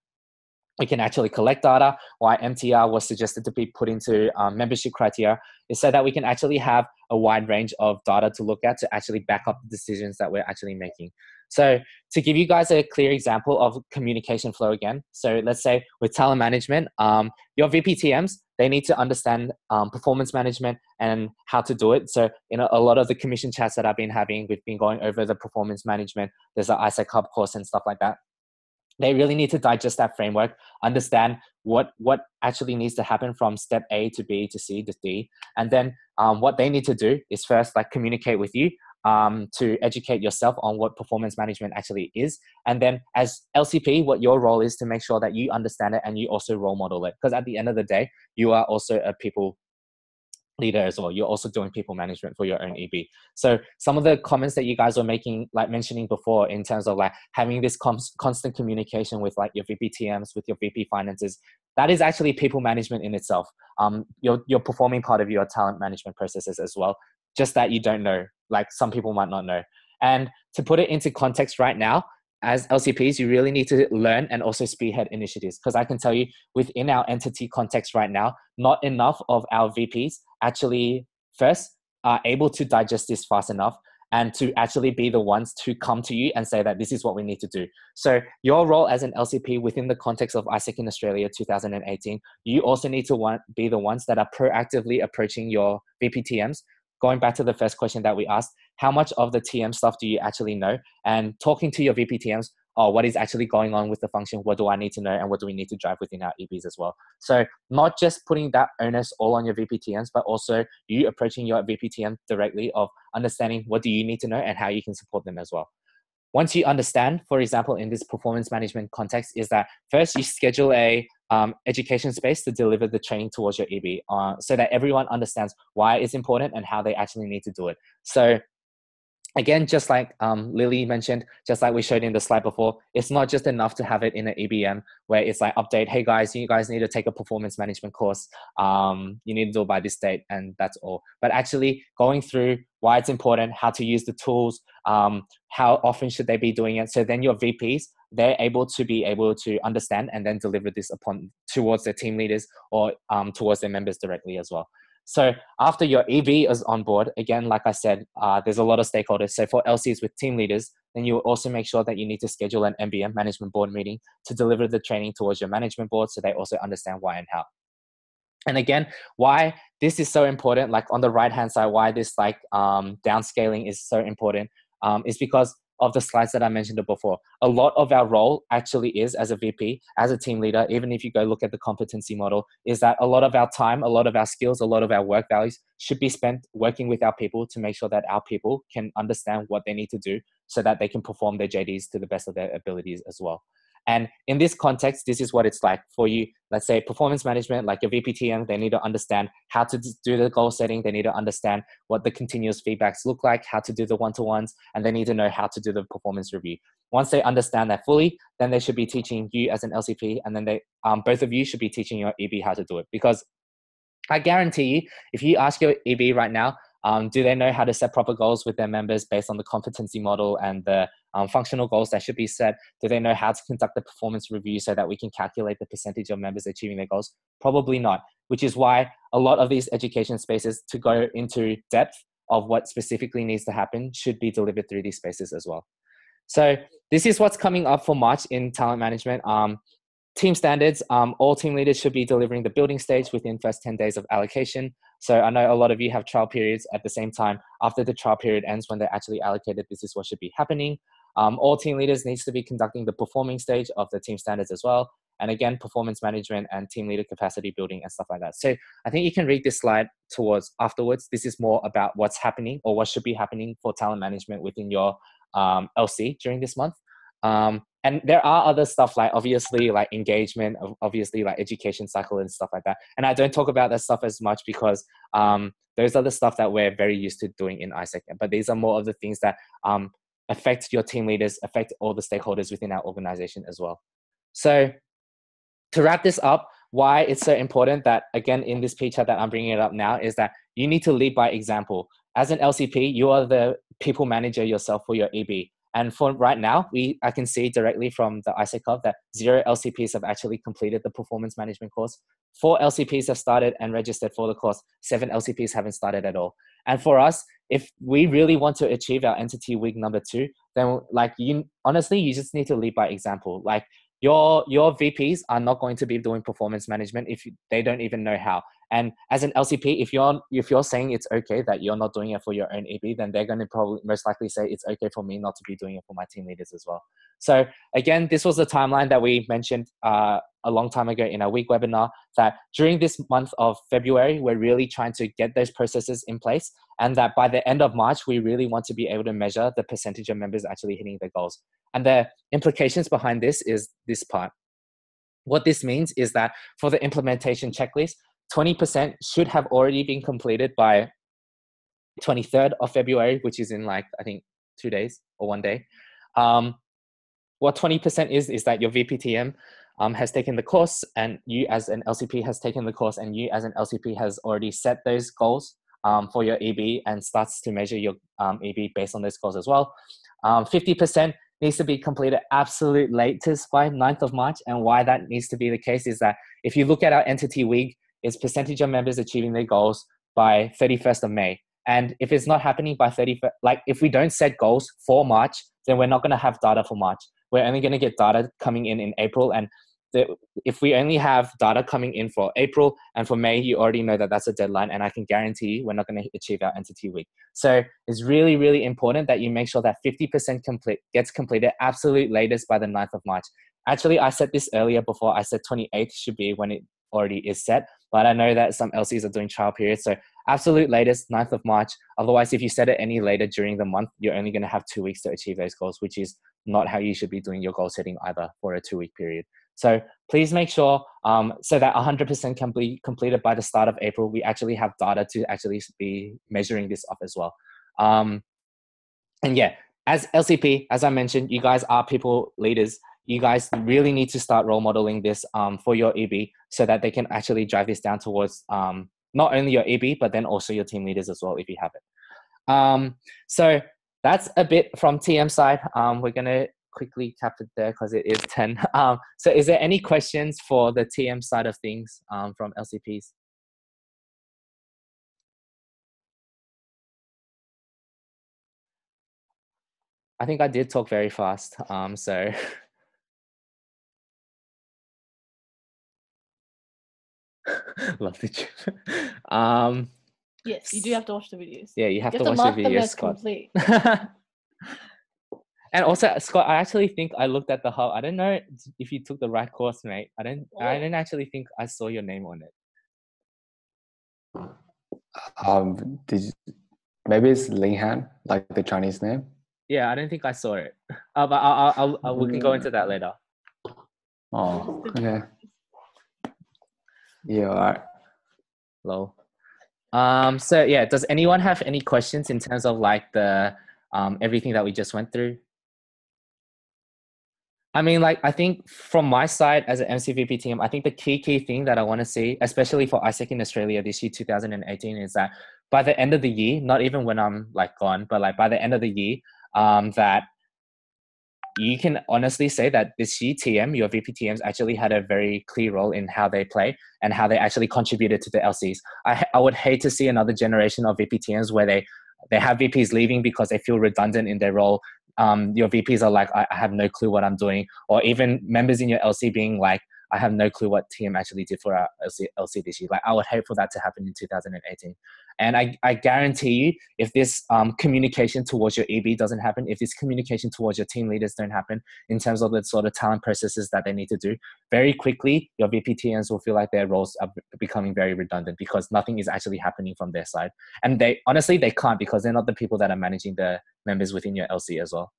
Speaker 1: we can actually collect data, why MTR was suggested to be put into membership criteria, is so that we can actually have a wide range of data to look at to actually back up the decisions that we're actually making. So to give you guys a clear example of communication flow again, so let's say with talent management, your VPTMs, they need to understand performance management and how to do it. So in a lot of the commission chats that I've been having, we've been going over the performance management. There's an ISEC Hub course and stuff like that. They really need to digest that framework, understand what actually needs to happen from step A to B to C to D. And then what they need to do is first like communicate with you to educate yourself on what performance management actually is. And then as LCP, what your role is to make sure that you understand it and you also role model it. Because at the end of the day, you are also a people leader as well. You're also doing people management for your own EB. So some of the comments that you guys were making, like mentioning before, in terms of like having this constant communication with like your VPTMs, with your VP finances, that is actually people management in itself. You're performing part of your talent management processes as well, just that you don't know, like some people might not know. And to put it into context right now, as LCPs, you really need to learn and also spearhead initiatives. Because I can tell you within our entity context right now, not enough of our VPs actually first are able to digest this fast enough and to actually be the ones to come to you and say that this is what we need to do. So your role as an LCP within the context of ISEC in Australia 2018, you also need to be the ones that are proactively approaching your VPTMs. Going back to the first question that we asked, how much of the TM stuff do you actually know? And talking to your VPTMs, what is actually going on with the function? What do I need to know? And what do we need to drive within our EBs as well? So not just putting that onus all on your VPTMs, but also you approaching your VPTM directly of understanding what do you need to know and how you can support them as well. Once you understand, for example, in this performance management context, is that first you schedule a education space to deliver the training towards your EB so that everyone understands why it's important and how they actually need to do it. So again, just like Lily mentioned, just like we showed in the slide before, it's not just enough to have it in an EBM where it's like update, hey guys, you guys need to take a performance management course. You need to do it by this date and that's all. But actually going through why it's important, how to use the tools, how often should they be doing it. So then your VPs, they're able to understand and then deliver this towards their team leaders or towards their members directly as well. So after your EB is on board, again, like I said, there's a lot of stakeholders. So for LCs with team leaders, then you will also make sure that you need to schedule an MBM, management board meeting, to deliver the training towards your management board so they also understand why and how. And again, why this is so important, like on the right-hand side, why this like downscaling is so important is because of the slides that I mentioned before. A lot of our role actually is as a VP, as a team leader, even if you go look at the competency model, is that a lot of our time, a lot of our skills, a lot of our work values should be spent working with our people to make sure that our people can understand what they need to do so that they can perform their JDs to the best of their abilities as well. And in this context, this is what it's like for you. Let's say performance management, like your VPTM, they need to understand how to do the goal setting. They need to understand what the continuous feedbacks look like, how to do the one-to-ones, and they need to know how to do the performance review. Once they understand that fully, then they should be teaching you as an LCP, and then they both of you should be teaching your EB how to do it. Because I guarantee you, if you ask your EB right now, do they know how to set proper goals with their members based on the competency model and the functional goals that should be set? Do they know how to conduct the performance review so that we can calculate the percentage of members achieving their goals? Probably not, which is why a lot of these education spaces, to go into depth of what specifically needs to happen, should be delivered through these spaces as well. So this is what's coming up for March in talent management. Team standards, all team leaders should be delivering the building stage within first 10 days of allocation. So I know a lot of you have trial periods at the same time. After the trial period ends, when they're actually allocated, this is what should be happening. All team leaders needs to be conducting the performing stage of the team standards as well. And again, performance management and team leader capacity building and stuff like that. So I think you can read this slide towards afterwards. This is more about what's happening or what should be happening for talent management within your LC during this month. And there are other stuff like obviously like engagement, obviously like education cycle and stuff like that. And I don't talk about that stuff as much because those are the stuff that we're very used to doing in ISEC. But these are more of the things that affect your team leaders, affect all the stakeholders within our organization as well. So to wrap this up, why it's so important that, again, in this P chat that I'm bringing it up now, is that you need to lead by example. As an LCP, you are the people manager yourself for your EB. And for right now, I can see directly from the ISEC Hub that 0 LCPs have actually completed the performance management course. 4 LCPs have started and registered for the course. 7 LCPs haven't started at all. And for us, if we really want to achieve our entity week number 2, then like honestly, you just need to lead by example. Like your VPs are not going to be doing performance management if they don't even know how. And as an LCP, if you're saying it's okay that you're not doing it for your own EB, then they're going to probably most likely say it's okay for me not to be doing it for my team leaders as well. So again, this was the timeline that we mentioned a long time ago in our week webinar, that during this month of February, we're really trying to get those processes in place, and that by the end of March, we really want to be able to measure the percentage of members actually hitting their goals. And the implications behind this is this part. What this means is that for the implementation checklist, 20% should have already been completed by 23rd of February, which is in like, I think 2 days or 1 day. What 20% is that your VPTM has taken the course, and you as an LCP has taken the course, and you as an LCP has already set those goals for your EB and starts to measure your EB based on those goals as well. 50% needs to be completed absolute latest by 9th of March. And why that needs to be the case is that if you look at our entity week, it's percentage of members achieving their goals by 31st of May. And if it's not happening by 30, like if we don't set goals for March, then we're not going to have data for March. We're only going to get data coming in April. And if we only have data coming in for April and for May, you already know that that's a deadline, and I can guarantee you we're not going to achieve our entity week. So it's really, really important that you make sure that 50% gets completed absolute latest by the 9th of March. Actually, I said this earlier before. I said 28th should be when it already is set, but I know that some LCs are doing trial periods. So absolute latest 9th of March. Otherwise, if you set it any later during the month, you're only going to have 2 weeks to achieve those goals, which is not how you should be doing your goal setting either for a 2-week period. So please make sure so that 100% can be completed by the start of April. We actually have data to actually be measuring this up as well. And yeah, as LCP, as I mentioned, you guys are people leaders. You guys really need to start role modeling this for your EB so that they can actually drive this down towards not only your EB, but then also your team leaders as well, if you have it. So that's a bit from TM side. We're going to quickly tap it there because it is 10. So is there any questions for the TM side of things from LCPs? I think I did talk very fast, so. Love the gym.
Speaker 2: Yes, you do have to watch the videos.
Speaker 1: Yeah, you have to
Speaker 2: to
Speaker 1: watch
Speaker 2: mark
Speaker 1: the
Speaker 2: them
Speaker 1: videos,
Speaker 2: as
Speaker 1: Scott.
Speaker 2: complete.
Speaker 1: And also, Scott, I actually think I looked at the hub. I don't know if you took the right course, mate. I didn't actually think I saw your name on it.
Speaker 3: Maybe it's Linghan, like the Chinese name.
Speaker 1: Yeah, I don't think I saw it. But we can go into that later.
Speaker 3: Oh, okay. Yeah, all right.
Speaker 1: Lol. So yeah, does anyone have any questions in terms of like the everything that we just went through? I mean, like, I think from my side as an MCVP team, I think the key thing that I want to see, especially for ISEC in Australia this year, 2018, is that by the end of the year, not even when I'm like gone, but like by the end of the year, that you can honestly say that this year TM, your VP TMs actually had a very clear role in how they play and how they actually contributed to the LCs. I would hate to see another generation of VP TMs where they have VPs leaving because they feel redundant in their role. Your VPs are like, I have no clue what I'm doing. Or even members in your LC being like, I have no clue what TM actually did for our LC this year. Like, I would hate for that to happen in 2018. And I guarantee you, if this communication towards your EB doesn't happen, if this communication towards your team leaders don't happen in terms of the sort of talent processes that they need to do, very quickly, your VP TMs will feel like their roles are becoming very redundant because nothing is actually happening from their side. And they honestly, they can't because they're not the people that are managing the members within your LC as well.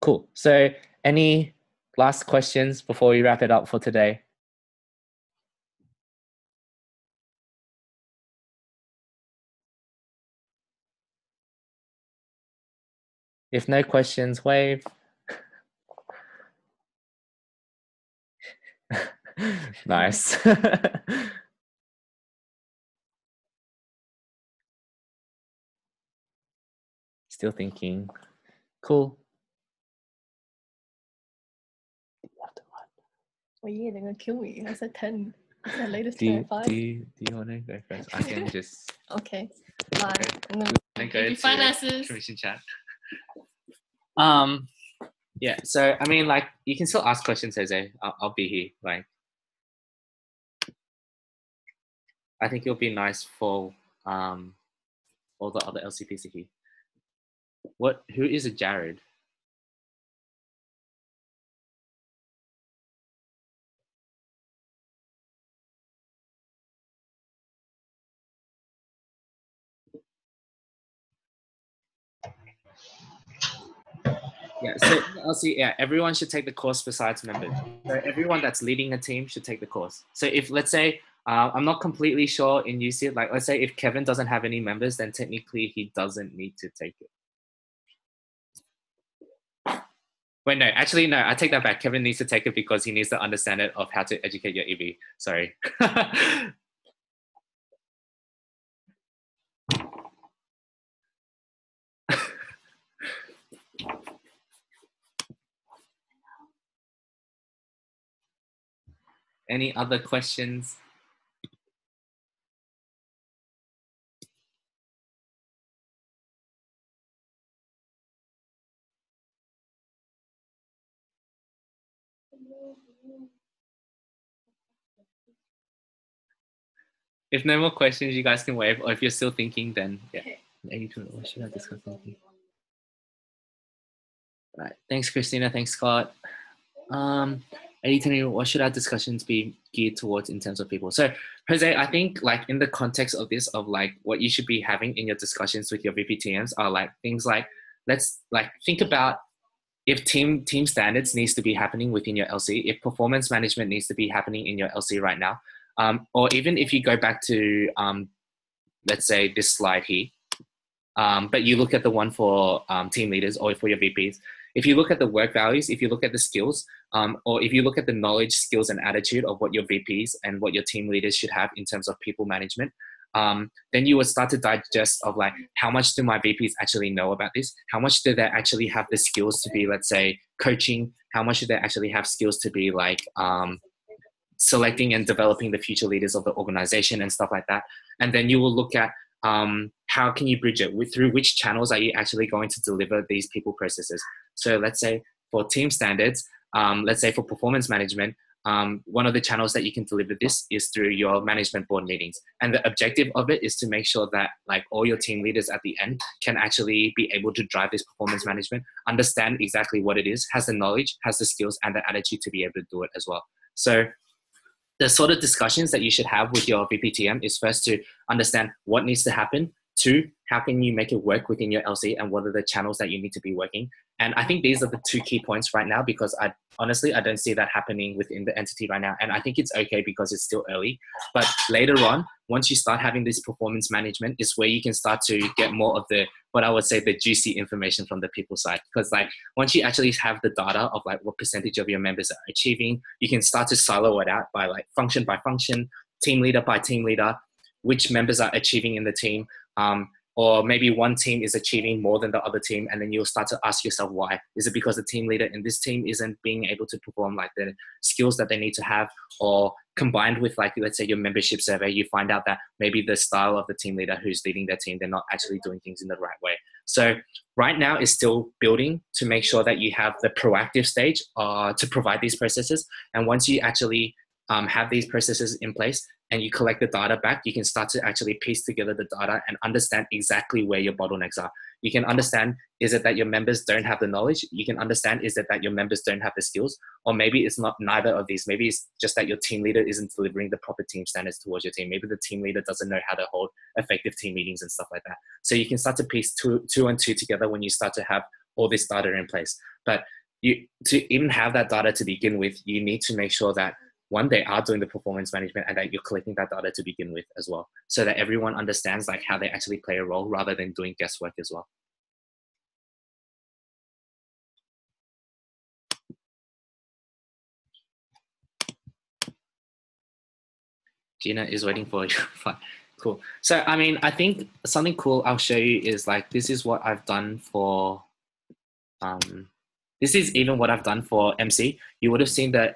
Speaker 1: Cool. So any last questions before we wrap it up for today? If no questions, wave. Nice. Still thinking. Cool.
Speaker 2: Oh yeah, they're gonna kill me. I said 10. I said latest
Speaker 1: Do
Speaker 2: 10
Speaker 1: you,
Speaker 2: at 5.
Speaker 1: do you want to go first? I can just.
Speaker 2: Okay. Bye. And then
Speaker 1: go to
Speaker 2: finances.
Speaker 1: commission chat. Yeah. So I mean, like, you can still ask questions, Jose. I'll be here. Like, I think it'll be nice for all the other LCPs to hear. Who is a Jared? Yeah, so LC, yeah, everyone should take the course besides members. So everyone that's leading a team should take the course. So if, let's say, I'm not completely sure in UC, like, let's say if Kevin doesn't have any members, then technically he doesn't need to take it. Wait, no, actually, no, I take that back. Kevin needs to take it because he needs to understand it of how to educate your EV. Sorry. Any other questions? If no more questions, you guys can wave. Or if you're still thinking, then yeah. What should I discuss? Right. Thanks, Christina. Thanks, Scott. Eddie, what should our discussions be geared towards in terms of people? So, Jose, I think like in the context of this, of like what you should be having in your discussions with your VPTMs are like things like, let's like think about if team standards needs to be happening within your LC, if performance management needs to be happening in your LC right now, or even if you go back to, let's say this slide here, but you look at the one for team leaders or for your VPs, if you look at the work values, if you look at the skills, or if you look at the knowledge, skills, and attitude of what your VPs and what your team leaders should have in terms of people management, then you would start to digest of like, how much do my VPs actually know about this? How much do they actually have the skills to be, let's say, coaching? How much do they actually have skills to be like selecting and developing the future leaders of the organization and stuff like that? And then you will look at how can you bridge it? Through which channels are you actually going to deliver these people processes? So let's say for team standards, let's say for performance management, one of the channels that you can deliver this is through your management board meetings. And the objective of it is to make sure that like all your team leaders at the end can actually be able to drive this performance management, understand exactly what it is, has the knowledge, has the skills and the attitude to be able to do it as well. So the sort of discussions that you should have with your VPTM is first to understand what needs to happen. Two, how can you make it work within your LC and what are the channels that you need to be working? And I think these are the two key points right now, because honestly, I don't see that happening within the entity right now. And I think it's okay because it's still early. But later on, once you start having this performance management is where you can start to get more of the, what I would say, the juicy information from the people side. Because like once you actually have the data of like what percentage of your members are achieving, you can start to silo it out by like function by function, team leader by team leader, which members are achieving in the team. Or maybe one team is achieving more than the other team, and then you'll start to ask yourself why. Is it because the team leader in this team isn't being able to perform like the skills that they need to have? Or combined with like, let's say your membership survey, you find out that maybe the style of the team leader who's leading their team, they're not actually doing things in the right way. So right now is still building to make sure that you have the proactive stage to provide these processes. And once you actually have these processes in place and you collect the data back, you can start to actually piece together the data and understand exactly where your bottlenecks are. You can understand, is it that your members don't have the knowledge? You can understand, is it that your members don't have the skills? Or maybe it's not neither of these. Maybe it's just that your team leader isn't delivering the proper team standards towards your team. Maybe the team leader doesn't know how to hold effective team meetings and stuff like that. So you can start to piece two and two together when you start to have all this data in place. But to even have that data to begin with, you need to make sure that one, they are doing the performance management and that you're collecting that data to begin with as well, so that everyone understands like how they actually play a role rather than doing guesswork as well. Gina is waiting for you. Fine. Cool. So, I mean, I think something cool I'll show you is like, this is what I've done for, this is even what I've done for MC. You would have seen that,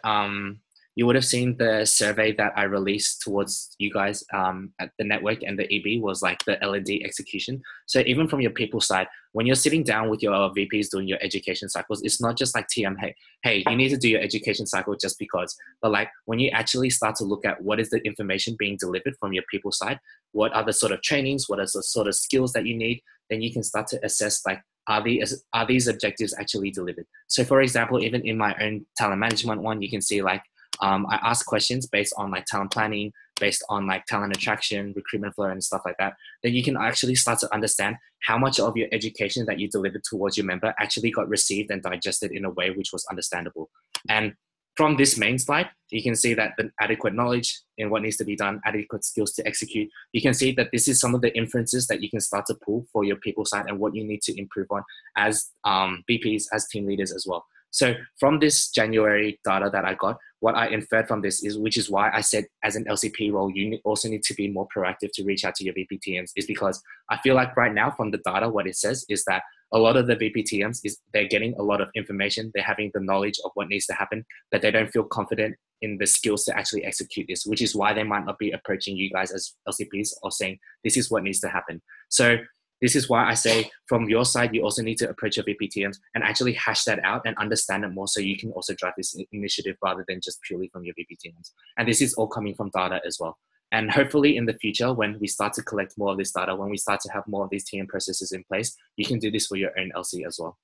Speaker 1: you would have seen the survey that I released towards you guys at the network, and the EB was like the L&D execution. So even from your people side, when you're sitting down with your VPs doing your education cycles, it's not just like TM, hey, you need to do your education cycle just because. But like when you actually start to look at what is the information being delivered from your people side, what are the sort of trainings, what are the sort of skills that you need, then you can start to assess like, are these objectives actually delivered? So for example, even in my own talent management one, you can see like, I ask questions based on like talent planning, based on like talent attraction, recruitment flow and stuff like that. Then you can actually start to understand how much of your education that you delivered towards your member actually got received and digested in a way which was understandable. And from this main slide, you can see that the adequate knowledge in what needs to be done, adequate skills to execute. You can see that this is some of the inferences that you can start to pull for your people side and what you need to improve on as VPs, as team leaders as well. So from this January data that I got, what I inferred from this is, which is why I said as an LCP role, you also need to be more proactive to reach out to your VPTMs, is because I feel like right now from the data, what it says is that a lot of the VPTMs is they're getting a lot of information, they're having the knowledge of what needs to happen, but they don't feel confident in the skills to actually execute this, which is why they might not be approaching you guys as LCPs or saying, this is what needs to happen. So this is why I say from your side, you also need to approach your VPTMs and actually hash that out and understand it more so you can also drive this initiative rather than just purely from your VPTMs. And this is all coming from data as well. And hopefully in the future, when we start to collect more of this data, when we start to have more of these TM processes in place, you can do this for your own LC as well.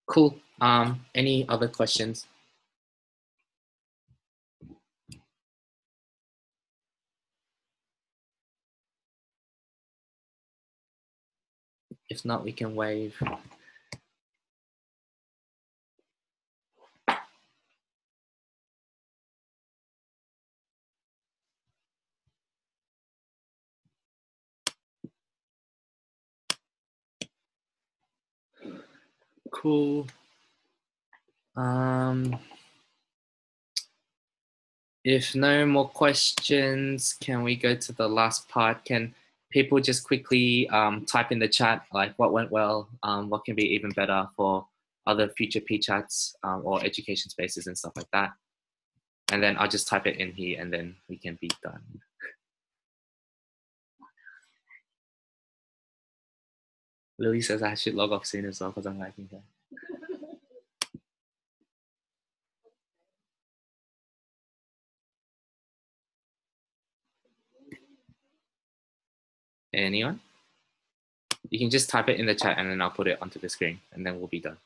Speaker 1: Cool. Any other questions? If not, we can wave. Cool. If no more questions, can we go to the last part? Can people just quickly type in the chat, like what went well, what can be even better for other future P-chats or education spaces and stuff like that? And then I'll just type it in here and then we can be done. Lily says I should log off soon as well because I'm liking her. Anyone? You can just type it in the chat and then I'll put it onto the screen and then we'll be done.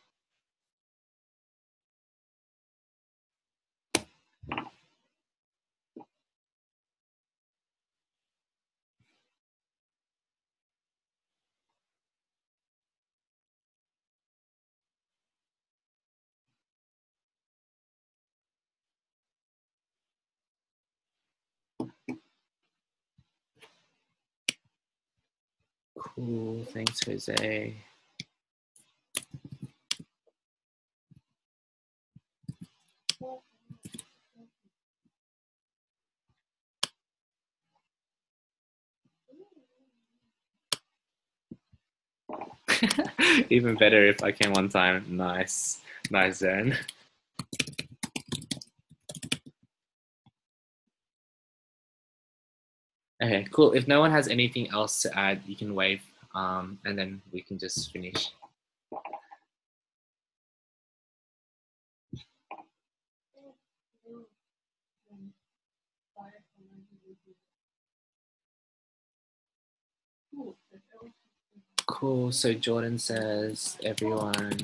Speaker 1: Cool, thanks Jose. Even better if I came on time. Nice, nice Zen. Okay, cool. If no one has anything else to add, you can wave and then we can just finish. Cool, so Jordan says everyone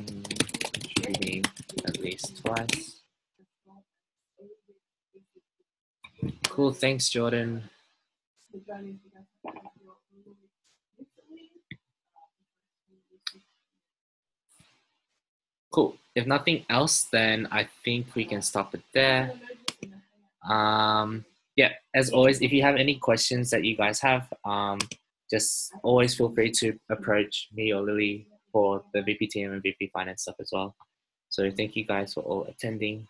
Speaker 1: contributing at least twice. Cool, thanks Jordan. Cool, if nothing else, then I think we can stop it there. Yeah, as always, if you have any questions that you guys have, just always feel free to approach me or Lily for the VP team and VP finance stuff as well. So thank you guys for all attending.